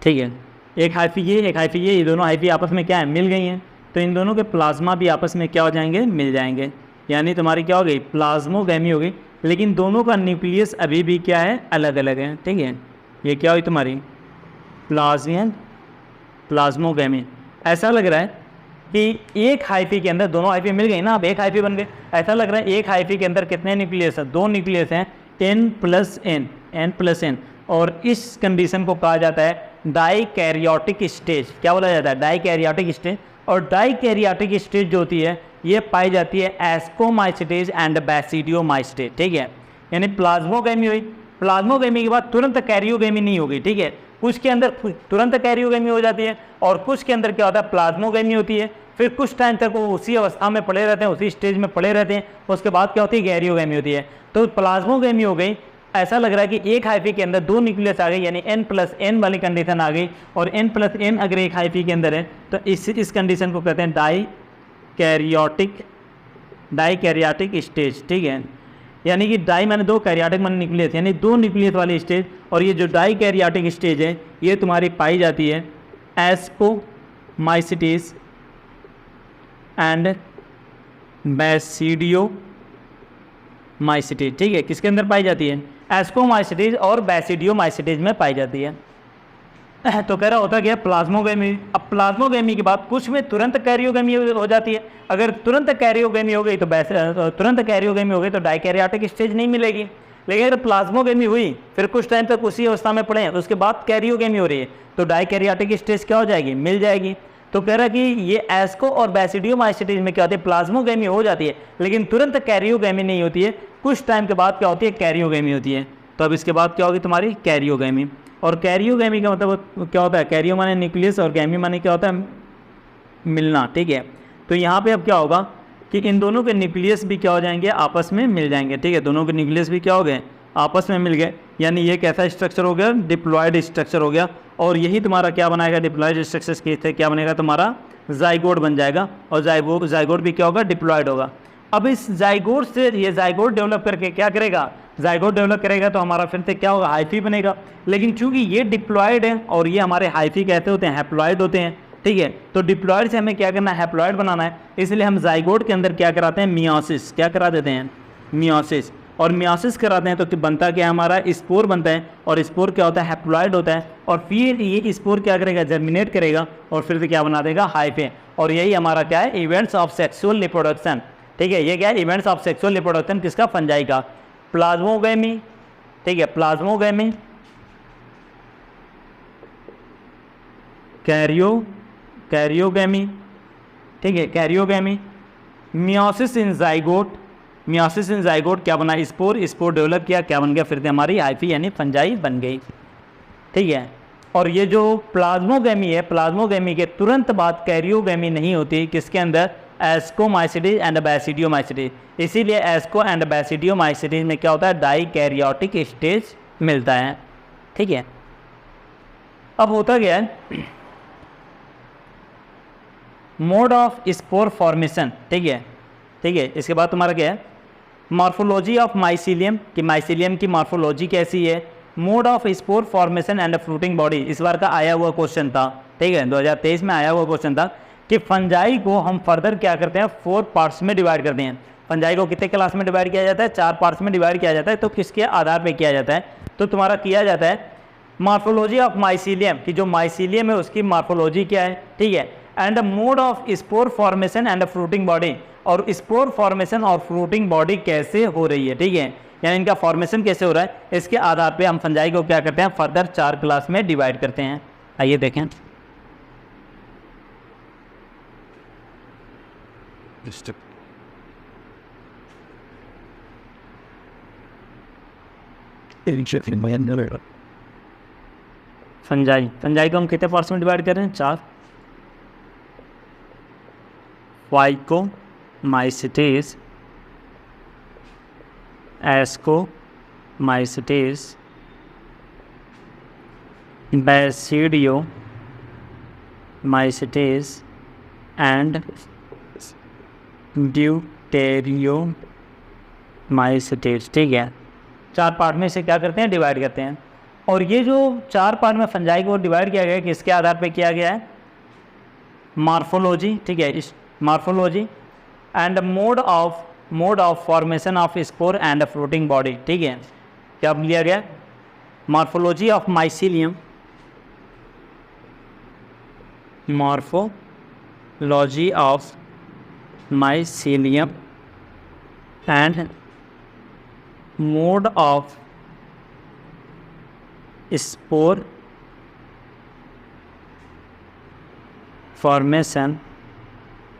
ठीक है, एक हाइफी ये दोनों हाइफी आपस में क्या है, मिल गई हैं, तो इन दोनों के प्लाज्मा भी आपस में क्या हो जाएंगे, मिल जाएंगे, यानी तुम्हारी क्या हो गई, प्लाज्मोगेमी हो गई। लेकिन दोनों का न्यूक्लियस अभी भी क्या है, अलग अलग है, ठीक है। ये क्या हुई तुम्हारी प्लाज्मोगेमी। ऐसा लग रहा है कि एक हाइफी के अंदर दोनों हाइफी मिल गई ना, अब एक हाइफी बन गए। ऐसा लग रहा है एक हाइफी के अंदर कितने न्यूक्लियस है, 2 न्यूक्लियस हैं, n+n, और इस कंडीशन को कहा जाता है डाइकैरियोटिक स्टेज। क्या बोला जाता है, डाइकैरियोटिक स्टेज। और डाइकैरियोटिक स्टेज जो होती है ये पाई जाती है एस्कोमाइसिटेज एंड बैसिडियोमाइसिटेज, ठीक है। यानी प्लाज्मोगेमी हुई, प्लाज्मोगेमी के बाद तुरंत कैरियोगेमी नहीं होगी, ठीक है। कुछ के अंदर तुरंत कैरियोगेमी हो जाती है, और कुछ के अंदर क्या होता है, प्लाज्मोगेमी होती है, फिर कुछ टाइम तक वो उसी अवस्था में पड़े रहते हैं, उसी स्टेज में पड़े रहते हैं, उसके बाद क्या होती है, कैरियोगेमी होती है। तो प्लाज्मोगेमी हो गई। ऐसा लग रहा है कि एक हाइफी के अंदर 2 न्यूक्लियस आ गई, यानी n+n वाली कंडीशन आ गई, और n+n अगर एक हाइफी के अंदर है तो इस कंडीशन को कहते हैं डाइकैरियोटिक स्टेज, ठीक है। यानी कि डाई माने 2, कैरियोटिक माने न्यूक्लियस, यानी 2 न्यूक्लियस वाली स्टेज। और ये जो डाइकैरियोटिक स्टेज है ये तुम्हारी पाई जाती है एस्कोमाइसिटेज एंड बैसिडियोमाइसिटेज, ठीक है। किसके अंदर पाई जाती है, एस्कोमाइसिटेज और बैसिडियोमाइसिटेज में पाई जाती है। तो कह रहा होता क्या, प्लाज्मोगेमी। अब प्लाज्मोगेमी के बाद कुछ में तुरंत कैरियोगेमी हो जाती है। अगर तुरंत कैरियोगेमी हो गई तो डाइकैरियोटिक स्टेज नहीं मिलेगी। लेकिन अगर प्लाज्मोगेमी हुई, फिर कुछ टाइम तक उसी अवस्था में पड़े, उसके बाद कैरियोगेमी हो रही है, तो डाइकैरियोटिक स्टेज क्या हो जाएगी, मिल जाएगी। तो कह रहा कि ये एस्को और बैसिडियोमाइसिटेज में क्या होती है, प्लाज्मोगेमी हो जाती है, लेकिन तुरंत कैरियोगेमी नहीं होती है, कुछ टाइम के बाद क्या होती है, कैरियोगेमी होती है। तो अब इसके बाद क्या होगी तुम्हारी, कैरियोगेमी। और कैरियोगेमी का मतलब क्या होता है, कैरियो माने न्यूक्लियस और गैमी माने क्या होता है, मिलना, ठीक है। तो यहाँ पे अब क्या होगा कि इन दोनों के न्यूक्लियस भी क्या हो जाएंगे, आपस में मिल जाएंगे, ठीक है। दोनों के न्यूक्लियस भी क्या हो गए, आपस में मिल गए, यानी ये कैसा स्ट्रक्चर हो गया, डिप्लॉयड स्ट्रक्चर हो गया। और यही तुम्हारा क्या बनाएगा, डिप्लॉयड स्ट्रक्चर के क्या बनेगा, तुम्हारा जाइगोट बन जाएगा। और जाइगोट भी क्या होगा, डिप्लॉयड होगा। अब इस जाइगोट से ये जाइगोट डेवलप करके क्या करेगा, जाइगोट डेवलप करेगा तो हमारा फिर से क्या होगा, हाइफी बनेगा। लेकिन चूंकि ये डिप्लॉयड है और ये हमारे हाइफी कैसे होते हैं, हैप्लॉयड होते हैं, ठीक है। तो डिप्लॉयड से हमें क्या करना है, हैप्लॉयड बनाना है, इसलिए हम जाइगोट के अंदर क्या कराते हैं, मियोसिस, क्या करा देते हैं, मियोसिस। और मियोसिस कराते हैं तो बनता क्या है, हमारा स्पोर बनता है, और स्पोर क्या होता है, हैप्लॉयड होता है। और फिर ये स्पोर क्या करेगा, जर्मिनेट करेगा, और फिर से क्या बना देगा, हाइफी। और यही हमारा क्या है, इवेंट्स ऑफ सेक्सुअल रिप्रोडक्शन, ठीक है। ये क्या है, इवेंट्स ऑफ सेक्सुअल रिप्रोडक्शन किसका, फंजाई का। प्लाज्मोगेमी, ठीक है, प्लाज्मोगैमी, कैरियोगैमी, ठीक है, karyogamy, meiosis in zygote, meiosis in zygote क्या बना, स्पोर डेवलप किया, क्या बन गया, फिर से हमारी हाइफी यानी फंजाई बन गई, ठीक है। और ये जो प्लाज्मोगैमी है, प्लाज्मोगैमी के तुरंत बाद कैरियोगैमी नहीं होती, किसके अंदर, एस्कोमाइसिटीज एंड बैसिडियोमाइसिटीज, इसीलिए एस्को एंड बैसिडियोमाइसिटीज में क्या होता है, डाइकैरियोटिक स्टेज मिलता है, ठीक है। अब होता क्या है, मोड ऑफ स्पोर फॉर्मेशन, ठीक है, ठीक है। इसके बाद तुम्हारा क्या है, मॉर्फोलॉजी ऑफ माइसीलियम, कि माइसीलियम की मॉर्फोलॉजी कैसी है, mode of spore formation and fruiting body, इस बार का आया हुआ क्वेश्चन था, ठीक है, 2023 में आया हुआ क्वेश्चन था कि फंजाई को हम फर्दर क्या करते हैं, 4 पार्ट्स में डिवाइड करते हैं। फंजाई को कितने क्लास में डिवाइड किया जाता है, 4 पार्ट्स में डिवाइड किया जाता है। तो किसके आधार पर किया जाता है, तो तुम्हारा किया जाता है मॉर्फोलॉजी ऑफ माइसीलियम, की जो माइसीलियम है उसकी मॉर्फोलॉजी क्या है, ठीक है, and mode of spore formation and fruiting body, और स्पोर फॉर्मेशन और फ्रूटिंग बॉडी कैसे हो रही है, ठीक है, यानी इनका फॉर्मेशन कैसे हो रहा है, इसके आधार पे हम फंजाई को क्या करते हैं, फर्दर 4 क्लास में डिवाइड करते हैं। आइए देखें, फंजाई को हम कितने पार्ट्स में डिवाइड कर रहे हैं, 4, फाइकोमाइसिटीज, एस्कोमाइसिटीज, बैसिडियोमाइसिटीज एंड ड्यूटेरियोमाइसिटीज, ठीक है। 4 पार्ट में से क्या करते हैं, डिवाइड करते हैं। और ये जो 4 पार्ट में फंजाई को डिवाइड किया गया है, किसके आधार पे किया गया है, मॉर्फोलॉजी, ठीक है, इस morphology and mode of formation of spore and fruiting body, ठीक है। क्या लिया गया, morphology of mycelium, morphology of mycelium and mode of spore formation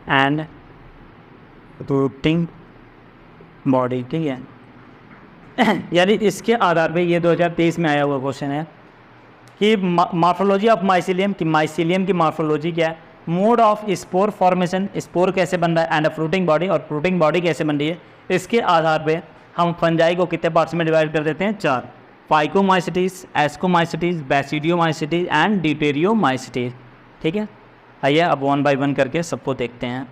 and fruiting body, ठीक है। यानी इसके आधार पे ये 2023 में आया हुआ क्वेश्चन है कि मॉर्फोलॉजी ऑफ माइसीलियम, की माइसीलियम की मॉर्फोलॉजी क्या है, mode of spore formation, spore कैसे बन रहा है, एंड फ्रूटिंग बॉडी, और फ्रूटिंग बॉडी कैसे बन रही है, इसके आधार पे हम फंजाई को कितने पार्ट्स में डिवाइड कर देते हैं, 4, फाइकोमाइसिटीज, एस्कोमाइसिटीज, बैसिडियोमाइसिटीज एंड ड्यूटेरियोमाइसिटीज, ठीक है। आइए अब 1 बाय 1 करके सबको देखते हैं।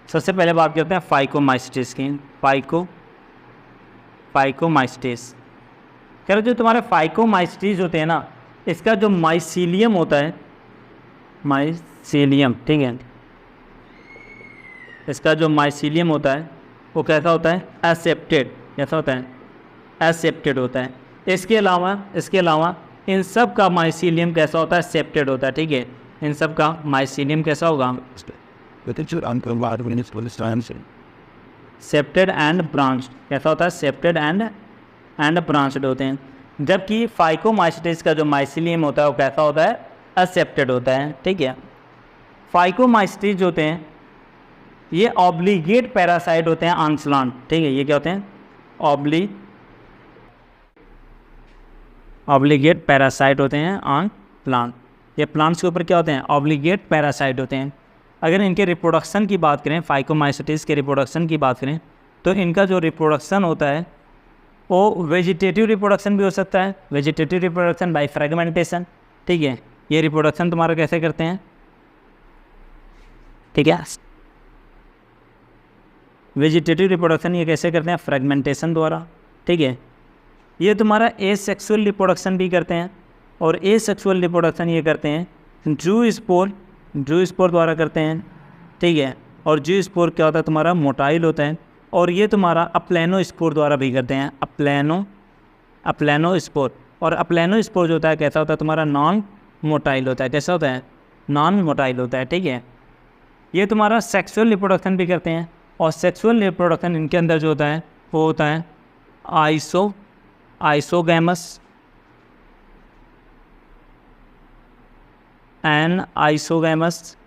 सबसे पहले बात करते हैं फाइकोमाइसिटीज की, फाइकोमाइसिटीज, कह रहे जो तुम्हारे फाइकोमाइसिटीज होते हैं ना, इसका जो माइसीलियम होता है, माइसीलियम, ठीक है, इसका जो माइसीलियम होता है वो कैसा होता है, एसेप्टेड, कैसा होता है, एसेप्टेड होता है। इसके अलावा इन सब का माइसीलियम कैसा होता है, सेप्टेड होता है, ठीक है, इन सब का माइसीलियम कैसा होगा, सेप्टेड एंड ब्रांच्ड, कैसा होता है, सेप्टेड एंड ब्रांच्ड होते हैं। जबकि फाइकोमाइसिटीज का जो माइसीलियम होता है वो कैसा होता है, असेप्टेड होता है, ठीक है। फाइकोमाइसिटीज होते हैं ये ऑब्लिगेट पैरासाइट होते हैं ऑन प्लांट, ठीक है, ये क्या होते हैं, ऑब्लिगेट पैरासाइट होते हैं ऑन प्लांट। ये प्लांट्स के ऊपर क्या होते हैं, ऑब्लिगेट पैरासाइट होते हैं। अगर इनके रिप्रोडक्शन की बात करें, फाइकोमाइसिटीज के रिप्रोडक्शन की बात करें, तो इनका जो रिप्रोडक्शन होता है वो वेजिटेटिव रिप्रोडक्शन भी हो सकता है, वेजिटेटिव रिप्रोडक्शन बाय फ्रेगमेंटेशन, ठीक है। ये रिप्रोडक्शन तुम्हारा कैसे करते हैं, ठीक है, वेजिटेटिव रिप्रोडक्शन ये कैसे करते हैं, फ्रेगमेंटेशन द्वारा, ठीक है। ये तुम्हारा एसेक्सुअल रिप्रोडक्शन भी करते हैं, और एसेक्सुअल रिप्रोडक्शन ये करते हैं जू स्पोर द्वारा करते हैं, ठीक है। और जू स्पोर क्या होता है, तुम्हारा मोटाइल होता है, और ये तुम्हारा अप्लेनो स्पोर द्वारा भी करते हैं, अप्लेनो स्पोर। और अप्लेनो स्पोर जो होता है कैसा होता है, तुम्हारा नॉन मोटाइल होता है, कैसा होता है, नॉन मोटाइल होता है, ठीक है। ये तुम्हारा सेक्सुअल रिप्रोडक्शन भी करते हैं, और सेक्सुअल रिप्रोडक्शन इनके अंदर जो होता है वो होता है आइसोगैमस एंड आइसोगैमस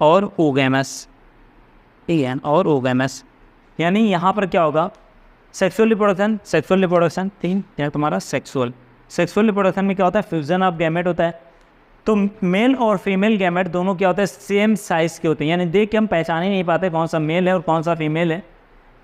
और ओगैमस, ठीक है, और ओगैमस। यानी यहाँ पर क्या होगा, सेक्सुअल रिप्रोडक्शन तीन, यहाँ तुम्हारा सेक्सुअल रिप्रोडक्शन में क्या होता है, फ्यूजन ऑफ गैमेट होता है। तो मेल और फीमेल गैमेट दोनों क्या होता है, सेम साइज़ के होते हैं, यानी देख के हम पहचान ही नहीं पाते कौन सा मेल है और कौन सा फीमेल है।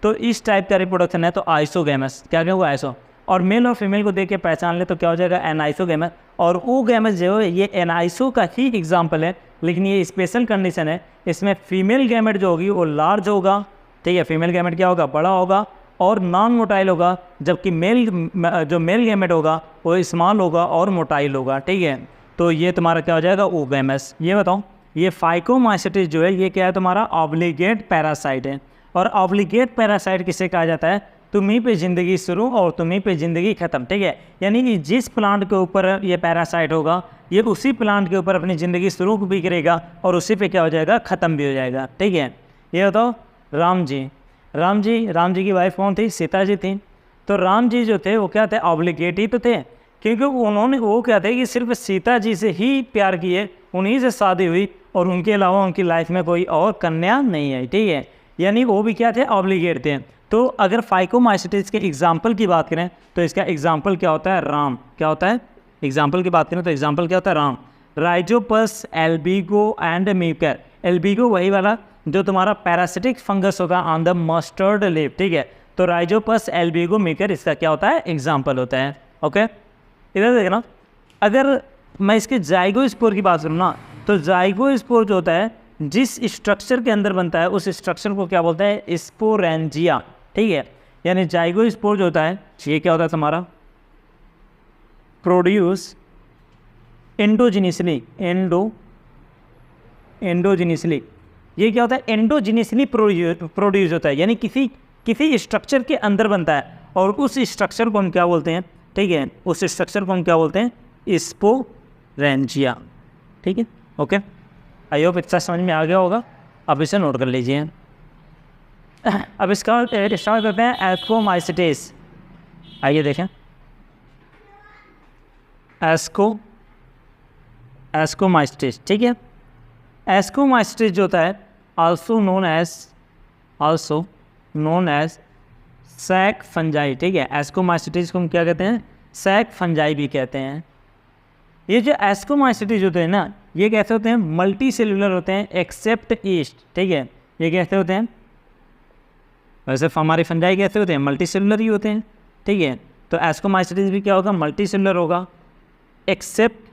तो इस टाइप का रिप्रोडक्शन है तो आइसोगैमस, क्या होगा आइसो, और मेल और फीमेल को देख के पहचान ले तो क्या हो जाएगा एनाइसोगैमस। और ओगैमस जो है ये एनाइसो का ही एग्जाम्पल है, लेकिन ये स्पेशल कंडीशन है, इसमें फीमेल गैमेट जो होगी वो लार्ज होगा, ठीक है, फीमेल गैमेट क्या होगा, बड़ा होगा और नॉन मोटाइल होगा, जबकि जो मेल गैमेट होगा वो स्मॉल होगा और मोटाइल होगा, ठीक है। तो ये तुम्हारा क्या हो जाएगा ओगैमस। ये बताओ, ये फाइकोमाइसिटिस जो है ये क्या है, तुम्हारा ऑब्लिगेट पैरासाइट है। और ऑब्लिगेट पैरासाइट किसे कहा जाता है, तुम्हीं पे ज़िंदगी शुरू और तुम्हीं पे ज़िंदगी ख़त्म, ठीक है। यानी कि जिस प्लांट के ऊपर ये पैरासाइट होगा ये उसी प्लांट के ऊपर अपनी ज़िंदगी शुरू भी करेगा और उसी पे क्या हो जाएगा, ख़त्म भी हो जाएगा, ठीक है। ये बताओ राम जी की वाइफ कौन थी, सीता जी थी। तो राम जी जो थे वो क्या थे, ऑब्लिगेट ही तो थे, क्योंकि उन्होंने वो क्या थे कि सिर्फ सीता जी से ही प्यार किए, उन्हीं से शादी हुई और उनके अलावा उनकी लाइफ में कोई और कन्या नहीं आई, ठीक है। यानी वो भी क्या थे, ऑब्लिगेट थे। तो अगर फाइकोमाइसिटिस के एग्जाम्पल की बात करें तो इसका एग्जाम्पल क्या होता है, राम। क्या होता है, एग्जाम्पल की बात करें तो एग्जाम्पल क्या होता है, Ram. Rhizopus, Albugo and Mucor. Albugo वही वाला जो तुम्हारा पैरासिटिक फंगस होगा ऑन द मस्टर्ड लीफ, ठीक है। तो राइजोपस, एल्बिगो, म्यूकर इसका क्या होता है, एग्जाम्पल होता है, ओके। इधर देखना, अगर मैं इसके जाइगोस्पोर की बात करूँ ना तो जाइगोस्पोर जो होता है जिस स्ट्रक्चर के अंदर बनता है उस स्ट्रक्चर को क्या बोलते हैं, स्पोरेंजिया, ठीक है। यानी जाइगोस्पोर जो होता है ये क्या होता है तुम्हारा, प्रोड्यूस एंडोजिनियसली, एंडोजिनियसली ये क्या होता है, एंडोजिनियसली प्रोड्यूस होता है, यानी किसी स्ट्रक्चर के अंदर बनता है और उस स्ट्रक्चर को हम क्या बोलते हैं, ठीक है, उस स्ट्रक्चर को हम क्या बोलते हैं, स्पोरेंजिया, ठीक है, ओके। आई होप इतना समझ में आ गया होगा, अब इसे नोट कर लीजिए। अब इसका स्टार्ट करते हैं एस्कोमाइसिटिस। आइए देखें, एस्कोमाइसिटिस, ठीक है। एस्कोमाइसिटिस जो होता है also known as sac fungi, ठीक है। एस्कोमाइसिटिस को हम क्या कहते हैं, सैक फंजाई भी कहते हैं। ये जो एस्कोमाइसिटिस होते हैं ना ये कैसे होते हैं, मल्टी सेलुलर होते हैं एक्सेप्ट ईस्ट, ठीक है। ये कैसे होते हैं, वैसे हमारे फंजाई कैसे होते हैं, मल्टी सेलुलर ही होते हैं, ठीक है। तो एस्कोमाइसिटिस भी क्या होगा, मल्टी सेलुलर होगा एक्सेप्ट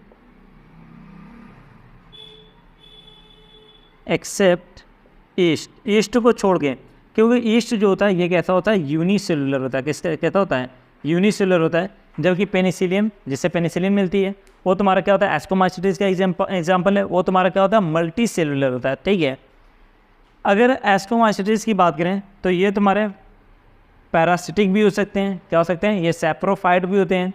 ईस्ट को छोड़ के, क्योंकि ईस्ट जो होता है ये कैसा होता है, यूनिसेलुलर होता है। कैसा होता है, यूनिसेलुलर होता है। जबकि पेनिसिलियम, जिससे पेनिसिलिन मिलती है, वो तुम्हारा क्या होता है, एस्कोमाइसिटिस का एग्जाम्पल है, वो तुम्हारा क्या होता है, मल्टी सेलुलर होता है, ठीक है। अगर एस्कोमाइसिटिस की बात करें तो ये तुम्हारे पैरासिटिक भी हो सकते हैं, क्या हो सकते हैं, ये सैप्रोफाइट भी होते हैं,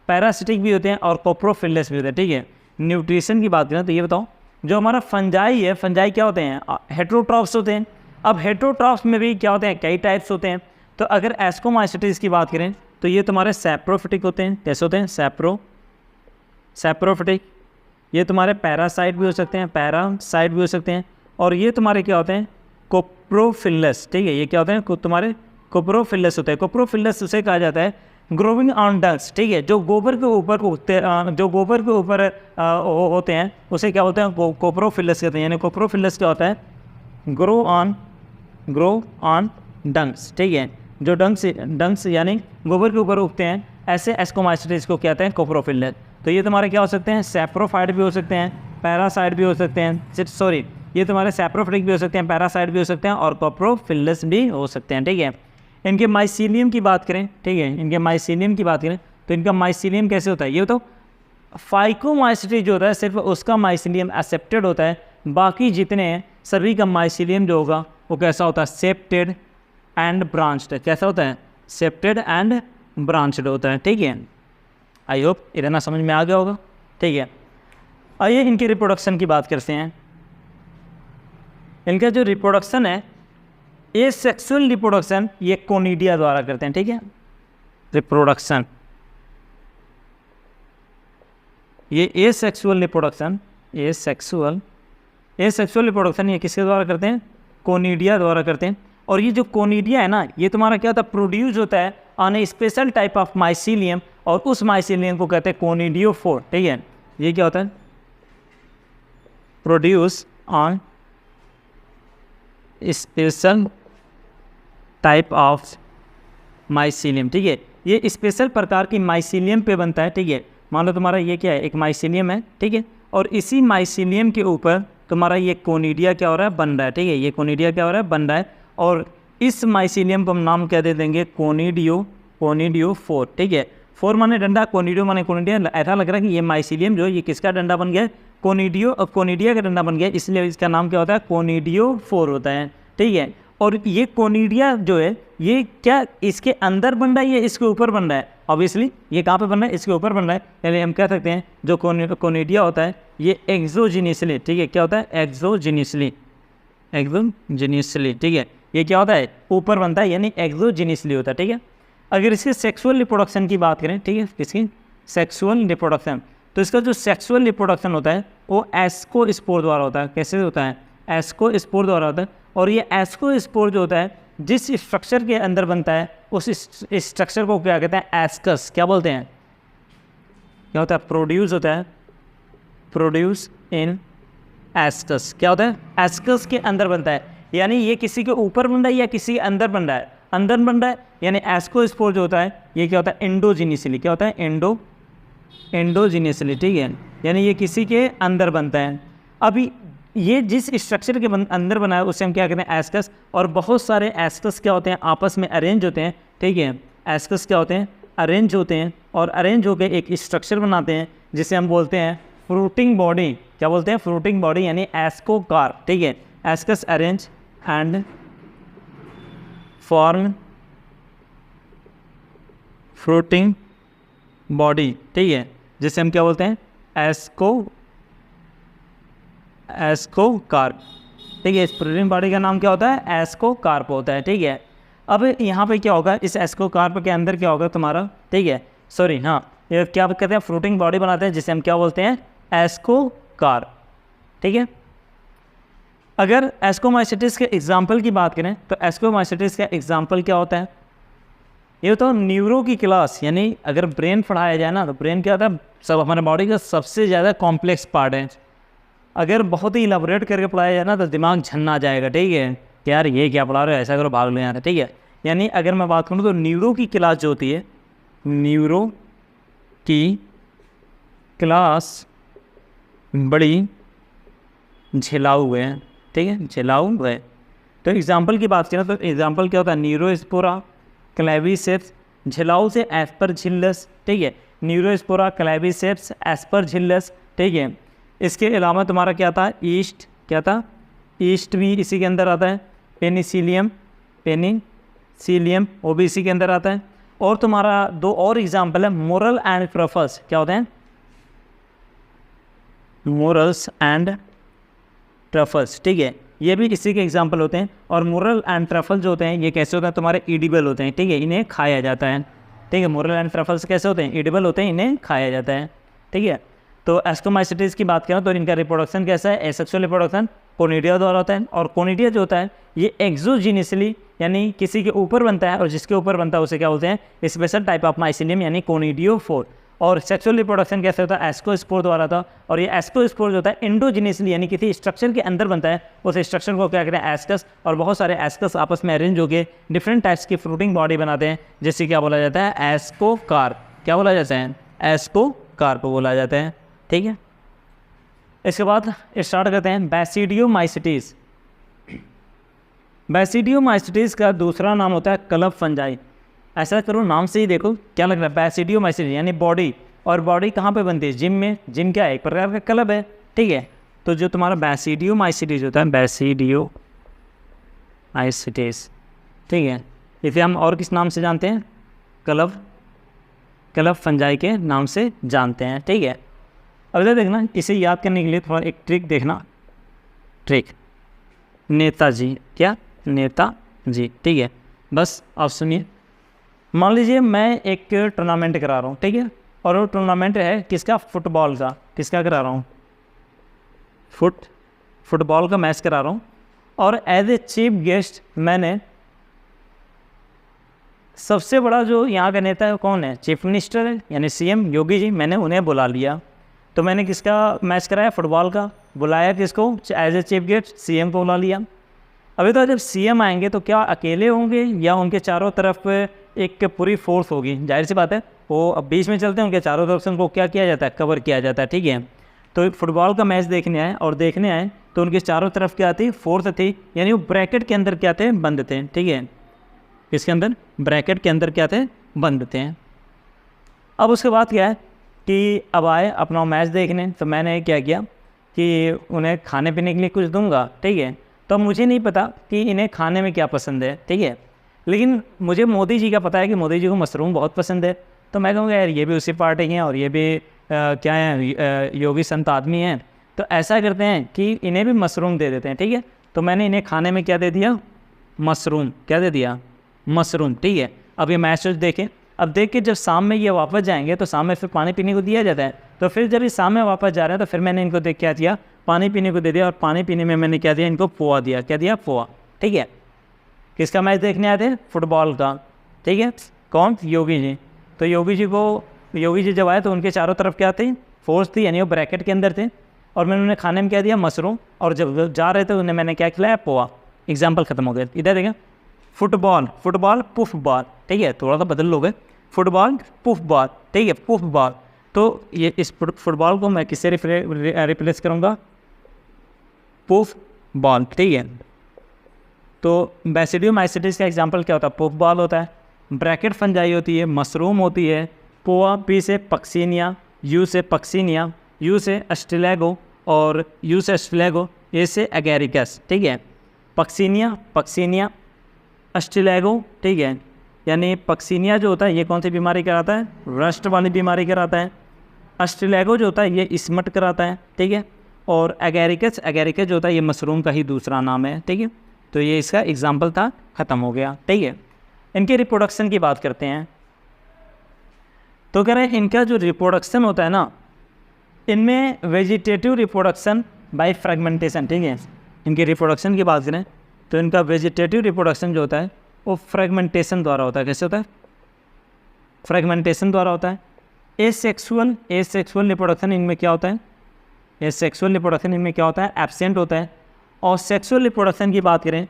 पैरासिटिक भी होते हैं और कोप्रोफिलस भी होते हैं, ठीक है। न्यूट्रिशन की बात करें तो ये बताओ, जो हमारा फंजाई है, फंजाई क्या होते हैं, हेट्रोट्रॉफ्स होते हैं। अब हेट्रोट्रॉफ्स में भी क्या होते हैं, कई टाइप्स होते हैं। तो अगर एस्कोमाइसिटिस की बात करें तो ये तुम्हारे सैप्रोफिटिक होते हैं। कैसे होते हैं, सैप्रोफिटिक। ये तुम्हारे पैरासाइट भी हो सकते हैं, और ये तुम्हारे क्या होते हैं, कोप्रोफिलस, ठीक है। ये क्या होते हैं, तुम्हारे कोप्रोफिलस होते हैं। कोप्रोफिलस उसे कहा जाता है ग्रोविंग ऑन डंग्स, ठीक है। जो गोबर के ऊपर होते हैं उसे क्या होते हैं, कोप्रोफिलस कहते हैं। यानी कोप्रोफिलस क्या होता है, ग्रो ऑन डंग्स, ठीक है। जो डंग्स यानी गोबर के ऊपर उगते हैं, ऐसे एस्कोमाइसिटिस को कहते हैं कोप्रोफिलस। तो ये तुम्हारे क्या हो सकते हैं, सैप्रोफाइट भी हो सकते हैं, पैरासाइट भी हो सकते हैं, सॉरी ये तुम्हारे सैप्रोफिटिक भी हो सकते हैं, पैरासाइट भी हो सकते हैं और कोप्रोफिलस भी हो सकते हैं, ठीक है। इनके माइसीलियम की बात करें, ठीक है, इनके माइसीलियम की बात करें तो इनका माइसीलियम कैसे होता है, ये तो फाइकोमाइसिटिस जो होता है सिर्फ उसका माइसीलियम एक्सेप्टेड होता है, बाकी जितने हैं सभी का माइसीलियम जो होगा वो कैसा होता है, सेप्टेड एंड ब्रांच्ड। कैसा होता है, सेप्टेड एंड ब्रांच्ड होता है, ठीक है। आई होप इतना समझ में आ गया होगा, ठीक है। आइए इनकी रिप्रोडक्शन की बात करते हैं। इनका जो रिप्रोडक्शन है, ए सेक्सुअल रिप्रोडक्शन ये कोनिडिया द्वारा करते हैं, ठीक है। रिप्रोडक्शन, ये ए सेक्सुअल रिप्रोडक्शन, ए सेक्सुअल रिप्रोडक्शन ये किसके द्वारा करते हैं? कोनिडिया द्वारा करते हैं। और ये जो कोनिडिया है ना, ये तुम्हारा क्या होता है? प्रोड्यूस होता है on A special type of mycelium, और उस माइसीलियम को कहते हैं कोनिडियोफोर, ठीक है। ये क्या होता है? Produce on special type of mycelium, ठीक है। ये स्पेशल प्रकार की माइसीलियम पे बनता है, ठीक है। मान लो तुम्हारा ये क्या है? एक माइसीलियम है, ठीक है। और इसी माइसीलियम के ऊपर तुम्हारा ये कोनिडिया क्या हो रहा है? बन रहा है, ठीक है। ये कोनिडिया क्या हो रहा है? बन रहा है। और इस माइसीलियम को हम नाम क्या दे देंगे? कोनिडियोफोर, ठीक है। फोर माने डंडा, कोनिडियो माने कोनिडिया। ऐसा लग रहा है कि ये माइसीलियम जो ये किसका डंडा बन गया? कोनिडिया का डंडा बन गया, इसलिए इसका नाम क्या होता है? कोनिडियोफोर होता है, ठीक है। और ये कोनिडिया जो है ये क्या इसके अंदर बन रहा है या इसके ऊपर बन रहा है? ऑब्वियसली ये कहाँ पे बन रहा है? इसके ऊपर बन रहा है। यानी हम कह सकते हैं जो कोनिडिया होता है ये एक्सोजिनियसली, ठीक है। क्या होता है? एक्सोजिनियसली, ठीक है। ये क्या होता है? ऊपर बनता है, यानी एक्सोजिनियसली होता है, ठीक है। अगर इसके सेक्सुअल रिप्रोडक्शन की बात करें, ठीक है, इसकी सेक्सुअल रिप्रोडक्शन, तो इसका जो सेक्सुअल रिप्रोडक्शन होता है वो एस्कोस्पोर द्वारा होता है। कैसे होता है? एस्कोस्पोर द्वारा होता है। और ये एस्कोस्पोर जो होता है जिस स्ट्रक्चर के अंदर बनता है उस स्ट्रक्चर को क्या कहते हैं? एस्कस। क्या बोलते हैं? क्या होता है? प्रोड्यूस होता है, प्रोड्यूस इन एस्कस। क्या होता है? एस्कस के अंदर बनता है। यानी ये किसी के ऊपर बन रहा है या किसी के अंदर बन रहा है? अंदर बन रहा है। यानी एस्कोस्पोर जो होता है ये क्या होता है? एंडोजिनियसली। क्या होता है? एंडोजिनियसली, ठीक है। यानी ये किसी के अंदर बनता है। अभी ये जिस स्ट्रक्चर के अंदर बना है उसे हम क्या कहते हैं? एस्कस। और बहुत सारे एस्कस क्या होते हैं? आपस में अरेंज होते हैं, ठीक है। एस्कस क्या होते हैं? अरेंज होते हैं, और अरेंज होकर एक स्ट्रक्चर बनाते हैं जिसे हम बोलते हैं फ्रूटिंग बॉडी। क्या बोलते हैं? फ्रूटिंग बॉडी, यानी एस्कोकार, ठीक है। Ascus arrange and form fruiting body, ठीक है, जिसे हम क्या बोलते हैं? एस्कोकार्प, ठीक है। इस फ्रूटिंग बॉडी का नाम क्या होता है? एस्कोकार्प होता है, ठीक है। अब यहाँ पे क्या होगा? इस एस्कोकार्प के अंदर क्या होगा तुम्हारा? ठीक है, सॉरी, हाँ, ये क्या कहते हैं? फ्रूटिंग बॉडी बनाते हैं जिसे हम क्या बोलते हैं? एस्कोकार्प, ठीक है। अगर एस्कोमाइसिटिस के एग्जाम्पल की बात करें तो एस्कोमाइसिटिस का एग्जाम्पल क्या होता है? ये तो न्यूरो की क्लास, यानी अगर ब्रेन पढ़ाया जाए ना तो ब्रेन क्या होता है? सब हमारे बॉडी का सबसे ज़्यादा कॉम्प्लेक्स पार्ट है। अगर बहुत ही इलाबोरेट करके पढ़ाया जाए ना तो दिमाग झन्ना जाएगा, ठीक है, कि यार ये क्या पढ़ा रहे हो, ऐसा करो, भाग ले यार, ठीक है। यानी अगर मैं बात करूँ तो न्यूरो की क्लास जो होती है, न्यूरो की क्लास बड़ी झिलाऊ हुए हैं, ठीक है, झिलाऊ हुए। तो एग्जाम्पल की बात करें तो एग्जाम्पल क्या होता है? न्यूरोस्पोरा क्लेविसेप्स, झिलाऊ से एस्परजिलस, ठीक है। न्यूरोस्पोरा क्लेविसेप्स एस्परजिलस, ठीक है। इसके अलावा तुम्हारा क्या था? ईस्ट, क्या था? ईस्ट भी इसी के अंदर आता है। पेनिसिलियम वो भी इसी के अंदर आता है। और तुम्हारा दो और एग्जाम्पल है, मोरल एंड ट्रफल्स। क्या होते हैं? मोरल्स एंड ट्रफल्स, ठीक है, ये भी इसी के एग्जाम्पल होते हैं। और मोरल एंड ट्रफल जो होते हैं ये कैसे होते हैं? तुम्हारे ईडिबल होते हैं, ठीक है, इन्हें खाया जाता है, ठीक है। मोरल एंड ट्रफल्स कैसे होते हैं? ईडिबल होते हैं, इन्हें खाया जाता है, ठीक है। तो एस्कोमाइसिटिस की बात करें तो इनका रिप्रोडक्शन कैसा है? एसेक्सुअल रिप्रोडक्शन कोनिडिया द्वारा होता है। और कोनिडिया जो होता है ये एक्सोजिनियसली, यानी किसी के ऊपर बनता है, और जिसके ऊपर बनता है उसे क्या बोलते हैं? स्पेशल टाइप ऑफ माइसीलियम, यानी कोनिडियोफोर। और सेक्सुअल रिप्रोडक्शन कैसे होता है? एस्कोस्पोर द्वारा था। और ये एस्कोस्पोर जो होता है एंडोजिनियसली, यानी किसी स्ट्रक्चर के अंदर बनता है, उस स्ट्रक्चर को क्या कहते हैं? एस्कस। और बहुत सारे एस्कस आपस में अरेंज होकर डिफरेंट टाइप्स की फ्रूटिंग बॉडी बनाते हैं, जिससे क्या बोला जाता है? एस्कोकार्प। क्या बोला जाता है? एस्कोकार्प बोला जाता है, ठीक है। इसके बाद स्टार्ट करते हैं बैसिडियोमाइसिटिस। बैसिडियोमाइसिटिस का दूसरा नाम होता है क्लब फंजाई। ऐसा करो, नाम से ही देखो क्या लग रहा है? बैसिडियोमाइसिटिस यानी बॉडी। और बॉडी कहाँ पे बनती है? जिम में। जिम क्या है? एक प्रकार का क्लब है, ठीक है। तो जो तुम्हारा बैसिडियोमाइसिटिस होता है, बैसिडियोमाइसिटिस, ठीक है, इसे हम और किस नाम से जानते हैं? क्लब फंजाई के नाम से जानते हैं, ठीक है। अब इधर देखना, इसे याद करने के लिए थोड़ा एक ट्रिक देखना। ट्रिक नेताजी, क्या नेताजी, ठीक है। बस आप सुनिए, मान लीजिए मैं एक टूर्नामेंट करा रहा हूँ, ठीक है, और वो टूर्नामेंट है किसका, फुटबॉल का। किसका करा रहा हूँ, फुटबॉल का मैच करा रहा हूँ, और एज ए चीफ गेस्ट मैंने सबसे बड़ा जो यहाँ का नेता है कौन है, चीफ मिनिस्टर है, यानी सीएम योगी जी, मैंने उन्हें बुला लिया। तो मैंने किसका मैच कराया, फुटबॉल का। बुलाया किसको, as a chief guest, CM को बुला लिया। अभी तो जब सीएम आएंगे तो क्या अकेले होंगे या उनके चारों तरफ एक पूरी फोर्स होगी, जाहिर सी बात है वो अब बीच में चलते हैं, उनके चारों तरफ से उनको क्या किया जाता है, कवर किया जाता है, ठीक है। तो फुटबॉल का मैच देखने आए तो उनके चारों तरफ क्या थी, फोर्स थी, यानी वो ब्रैकेट के अंदर क्या थे, बंद थे, ठीक है। इसके अंदर ब्रैकेट के अंदर क्या थे, बंद थे। अब उसके बाद क्या है कि अब आए अपना मैच देखने, तो मैंने क्या किया कि उन्हें खाने पीने के लिए कुछ दूंगा, ठीक है। तो मुझे नहीं पता कि इन्हें खाने में क्या पसंद है, ठीक है, लेकिन मुझे मोदी जी का पता है कि मोदी जी को मशरूम बहुत पसंद है। तो मैं कहूँगा यार ये भी उसी पार्टी के हैं और ये भी क्या है, योगी संत आदमी हैं, तो ऐसा करते हैं कि इन्हें भी मशरूम दे देते हैं, ठीक है। तो मैंने इन्हें खाने में क्या दे दिया, मशरूम, क्या दे दिया, मशरूम, ठीक है। अब ये मैच देखें, अब देख के जब शाम में ये वापस जाएंगे तो शाम में फिर पानी पीने को दिया जाता है, तो फिर जब ये शाम में वापस जा रहे हैं तो फिर मैंने इनको देख क्या दिया, पानी पीने को दे दिया, और पानी पीने में मैंने क्या दिया, इनको पोहा दिया, क्या दिया, पोहा, ठीक है। किसका मैच देखने आए थे, फुटबॉल का, ठीक है। कौन, योगी जी। तो योगी जी जब आए तो उनके चारों तरफ क्या थी, फोर्स थी, यानी वो ब्रैकेट के अंदर थे, और मैंने उन्हें खाने में क्या दिया, मशरूम, और जब जा रहे थे उन्हें मैंने क्या खिलाया, पोहा। एग्जाम्पल खत्म हो गया। इधर देखें, फुटबॉल पुफ बॉल, ठीक है, थोड़ा सा बदल लोगे, फुटबॉल पुफ बॉल, ठीक है, पुफ बॉल। तो ये इस फुटबॉल को मैं किससे रिप्लेस करूँगा, पुफ बॉल, ठीक है। तो बैसिडियोमाइसिटिस का एग्जांपल क्या होता है, पुफ बॉल होता है, ब्रैकेट फंजाई होती है, मशरूम होती है, पोआ, पी से पक्सीनिया, यू से पक्सीनिया, यू से अस्टिलेगो, और यू से अस्टिलेगो, ए से एगेरिकस, ठीक है। पक्सीनिया, अस्टिलेगो, ठीक है, यानी पक्सीनिया जो होता है ये कौन सी बीमारी कराता है, रस्ट वाली बीमारी कराता है। अस्टिलेगो जो होता है ये स्मट कराता है, ठीक है। और एगेरिकस जो होता है ये मशरूम का ही दूसरा नाम है, ठीक है। तो ये इसका एग्जाम्पल था, ख़त्म हो गया, ठीक है। इनके रिप्रोडक्शन की बात करते हैं, तो कह रहे हैं इनका जो रिप्रोडक्शन होता है ना, इनमें वेजिटेटिव रिप्रोडक्शन बाय फ्रेगमेंटेशन, ठीक है। इनकी रिप्रोडक्शन की बात करें तो इनका वेजिटेटिव रिप्रोडक्शन जो होता है वो फ्रेगमेंटेशन द्वारा होता है। कैसे होता है, फ्रेगमेंटेशन द्वारा होता है। एसेक्सुअल रिप्रोडक्शन इनमें क्या होता है, एसेक्सुअल रिप्रोडक्शन इनमें क्या होता है, एब्सेंट होता है। और सेक्सुअल रिप्रोडक्शन की बात करें,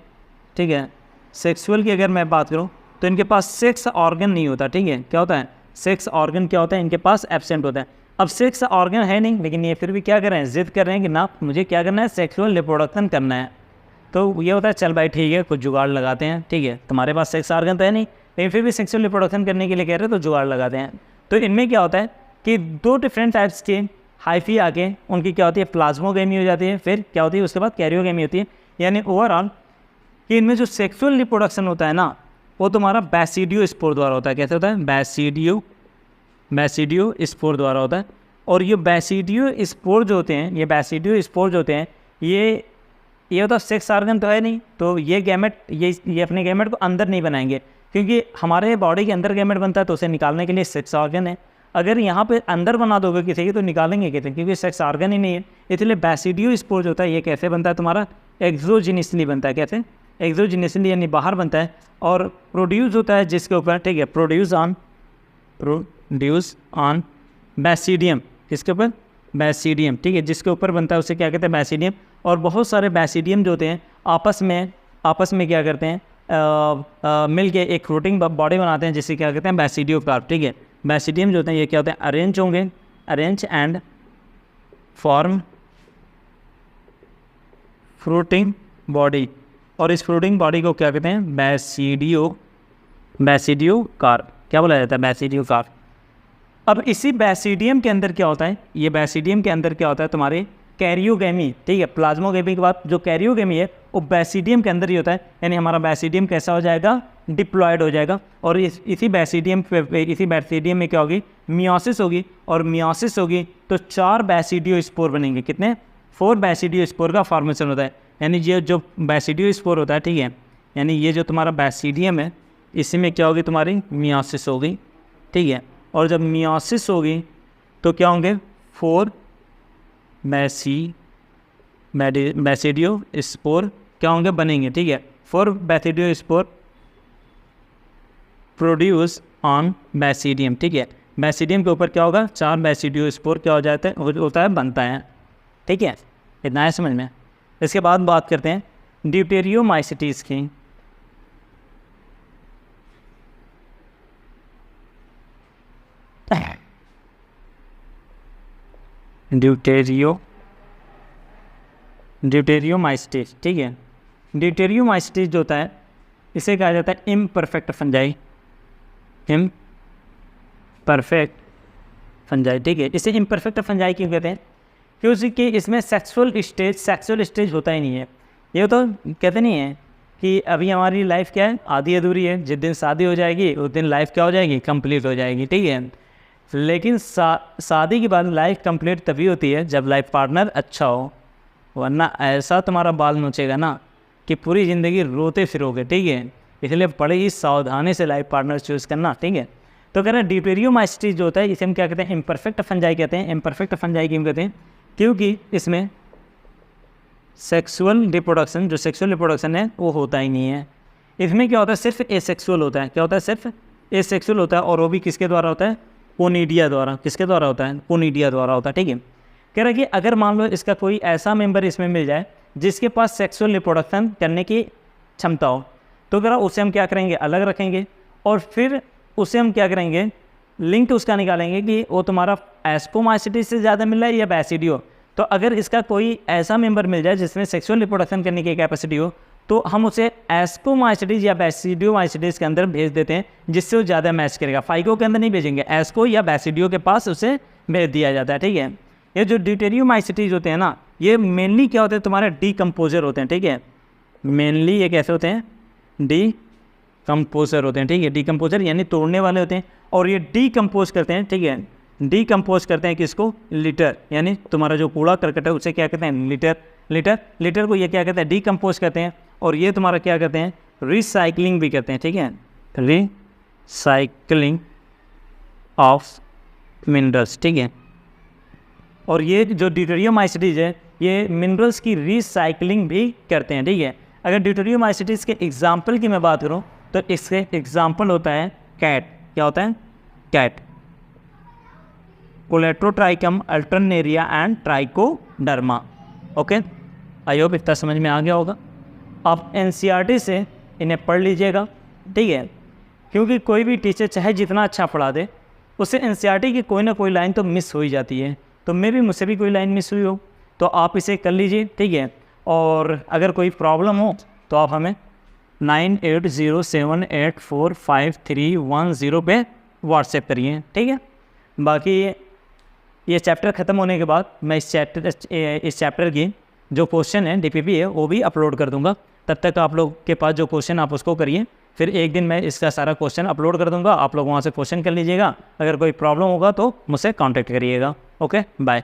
ठीक है, सेक्सुअल की अगर मैं बात करूं तो इनके पास सेक्स ऑर्गन नहीं होता, ठीक है। क्या होता है, सेक्स ऑर्गन क्या होता है, इनके पास एब्सेंट होता है। अब सेक्स ऑर्गन है नहीं, लेकिन ये फिर भी क्या कर रहे हैं, जिद कर रहे हैं कि ना मुझे क्या करना है, सेक्सुअल रिप्रोडक्शन करना है। तो ये होता है चल भाई ठीक है, कुछ जुगाड़ लगाते हैं, ठीक है, तुम्हारे पास सेक्स ऑर्गन तो है नहीं, लेकिन फिर भी सेक्सुअल रिप्रोडक्शन करने के लिए कह रहे हैं तो जुगाड़ लगाते हैं। तो इनमें क्या होता है कि दो डिफरेंट टाइप्स के हाइफी आके उनकी क्या होती है, प्लाज्मोगेमी हो जाती है, फिर क्या होती है उसके बाद कैरियोगेमी होती है। यानी ओवरऑल कि इनमें जो सेक्सुअल रिप्रोडक्शन होता है ना, वो तुम्हारा बैसिडियो स्पोर द्वारा होता है। कैसे होता है, बैसिडियो स्पोर द्वारा होता है। और ये बैसिडियो स्पोर जो होते हैं, ये होता है सेक्स ऑर्गन तो है नहीं, तो ये गैमेट ये अपने गैमेट को अंदर नहीं बनाएंगे, क्योंकि हमारे बॉडी के अंदर गैमेट बनता है तो उसे निकालने के लिए सेक्स ऑर्गन है। अगर यहाँ पे अंदर बना दोगे किसी की तो निकालेंगे कैसे, क्योंकि सेक्स ऑर्गन ही नहीं है। इसलिए बैसिडियो स्पोर जो होता है ये कैसे बनता है, तुम्हारा एक्सोजिनिसली बनता है। कैसे, एक्सोजिनिसली यानी बाहर बनता है, और प्रोड्यूस होता है जिसके ऊपर, ठीक है, प्रोड्यूस ऑन बैसिडियम, किसके ऊपर, बैसिडियम, ठीक है, जिसके ऊपर बनता है उसे क्या कहते हैं, बैसिडियम। और बहुत सारे बैसिडियम जो होते हैं आपस में क्या करते हैं, मिल के एक फ्लोटिंग बॉडी बनाते हैं जिसे क्या कहते हैं, बैसिडियोकार्प, ठीक है। बैसिडियम जो होते हैं ये क्या होते हैं, arrange and form fruiting body, और इस फ्रूटिंग बॉडी को क्या कहते हैं, बैसिडियोकार्प, क्या बोला जाता है, बैसिडियोकार्प। अब इसी बैसिडियम के अंदर क्या होता है, ये बैसिडियम के अंदर क्या होता है, तुम्हारे कैरियोगेमी, ठीक है, प्लाज्मोगेमी के बाद जो कैरियोगेमी है वो बैसिडियम के अंदर ही होता है। यानी हमारा बैसिडियम कैसा हो जाएगा, डिप्लॉयड हो जाएगा। और इसी बैसिडियम में क्या होगी, मियोसिस होगी, और मियोसिस होगी तो 4 बैसिडियो स्पोर बनेंगे। कितने, 4 बैसिडियो स्पोर का फॉर्मेशन होता है। यानी ये जो बैसिडियो स्पोर होता है, ठीक है, यानी ये जो तुम्हारा बैसिडियम है इसी में क्या होगी, तुम्हारी मियोसिस होगी, ठीक है। और जब मियोसिस होगी तो क्या होंगे, 4 बैसिडियो स्पोर क्या होंगे, बनेंगे, ठीक है। 4 बैसिडियो स्पोर प्रोड्यूस ऑन बैसिडियम, ठीक है। बैसिडियम के ऊपर क्या होगा, 4 बैसिडियो स्पोर क्या हो जाता है, होता है, बनता है, ठीक है। इतना है समझ में। इसके बाद बात करते हैं ड्यूटेरियोमाइसिटीज़ की। ड्यूटेरियोमाइसिटीज़, ठीक है। ड्यूटेरियोमाइसिटीज़ जो होता है इसे कहा जाता है इम्परफेक्ट फंजाई, इम्परफेक्ट फंजाई, ठीक है। इसे इम्परफेक्ट फंजाई क्यों कहते हैं, क्योंकि इसमें सेक्सुअल स्टेज होता ही नहीं है। ये तो कहते नहीं है कि अभी हमारी लाइफ क्या है, आधी अधूरी है, जिस दिन शादी हो जाएगी उस दिन लाइफ क्या हो जाएगी, कंप्लीट हो जाएगी, ठीक है। लेकिन शादी के बाद लाइफ कंप्लीट तभी होती है जब लाइफ पार्टनर अच्छा हो, वरना ऐसा तुम्हारा बाल नोचेगा ना कि पूरी ज़िंदगी रोते फिरोगे, ठीक है। इसलिए बड़े ही सावधानी से लाइफ पार्टनर चूज़ करना, ठीक है। तो कह रहे हैं ड्यूटेरियोमाइसिटीज़ जो होता है इसे हम क्या कहते हैं, इम्परफेक्ट फंजाई कहते हैं। इम्परफेक्ट फंजाई क्यों कहते हैं, क्योंकि इसमें सेक्सुअल रिप्रोडक्शन, जो सेक्सुअल रिप्रोडक्शन है वो होता ही नहीं है। इसमें क्या होता है, सिर्फ एसेक्सुअल होता है। क्या होता है, सिर्फ एसेक्सुअल होता है, और वो भी किसके द्वारा होता है, पोनिडिया द्वारा। किसके द्वारा होता है, पोनिडिया द्वारा होता है, ठीक है। कह रहा है कि अगर मान लो इसका कोई ऐसा मेंबर इसमें मिल जाए जिसके पास सेक्सुअल रिप्रोडक्शन करने की क्षमता हो, तो कह रहा उसे हम क्या करेंगे, अलग रखेंगे, और फिर उसे हम क्या करेंगे, लिंक उसका निकालेंगे कि वो तुम्हारा एस्कोमाइसिटीज से ज़्यादा मिल रहा है या बैसिडियो। तो अगर इसका कोई ऐसा मेंबर मिल जाए जिसमें सेक्सुअल रिप्रोडक्शन करने की कैपेसिटी हो, तो हम उसे एस्कोमाइसिटीज या बैसिडियोमाइसिटीज के अंदर भेज देते हैं, जिससे वो ज़्यादा मैच करेगा। फाइको के अंदर नहीं भेजेंगे, एस्को या बैसिडियो के पास उसे भेज दिया जाता है, ठीक है। ये जो ड्यूटेरियोमाइसिटीज होते हैं ना, ये मेनली क्या होते हैं, तुम्हारे डीकम्पोजर होते हैं, ठीक है। मेनली ये कैसे होते हैं, डीकम्पोजर होते हैं, ठीक है। डीकम्पोजर यानी तोड़ने वाले होते हैं, और ये डीकम्पोज करते हैं, ठीक है। डीकम्पोज करते हैं किसको, लिटर, यानी तुम्हारा जो कूड़ा करकट है उसे क्या कहते हैं, लिटर को ये क्या कहते हैं, डीकम्पोज करते हैं। और ये तुम्हारा क्या कहते हैं, रिसाइकलिंग भी करते हैं, ठीक है। रिसाइकलिंग ऑफ मिनरल्स, ठीक है। और ये जो ड्यूटेरियोमाइसिटीज है ये मिनरल्स की रिसाइकलिंग भी करते हैं, ठीक है। अगर ड्यूटेरियोमाइसिटीज के एग्जाम्पल की मैं बात करूँ तो इसके एग्जाम्पल होता है कैट। क्या होता है, cat, colletotrichum, alternaria and trichoderma. Okay, I hope इतना समझ में आ गया होगा। आप एनसीईआरटी से इन्हें पढ़ लीजिएगा, ठीक है, क्योंकि कोई भी टीचर चाहे जितना अच्छा पढ़ा दे उससे एनसीईआरटी की कोई ना कोई लाइन तो मिस हो ही जाती है। तो मे भी मुझसे भी कोई लाइन मिस हुई हो तो आप इसे कर लीजिए, ठीक है। और अगर कोई प्रॉब्लम हो तो आप हमें 9807845310 पे व्हाट्सएप करिए, ठीक है। बाकी ये चैप्टर ख़त्म होने के बाद मैं इस चैप्टर की जो क्वेश्चन है डीपीपी है वो भी अपलोड कर दूंगा। तब तक आप लोग के पास जो क्वेश्चन आप उसको करिए, फिर एक दिन मैं इसका सारा क्वेश्चन अपलोड कर दूंगा, आप लोग वहाँ से क्वेश्चन कर लीजिएगा। अगर कोई प्रॉब्लम होगा तो मुझसे कांटेक्ट करिएगा। Okay, bye.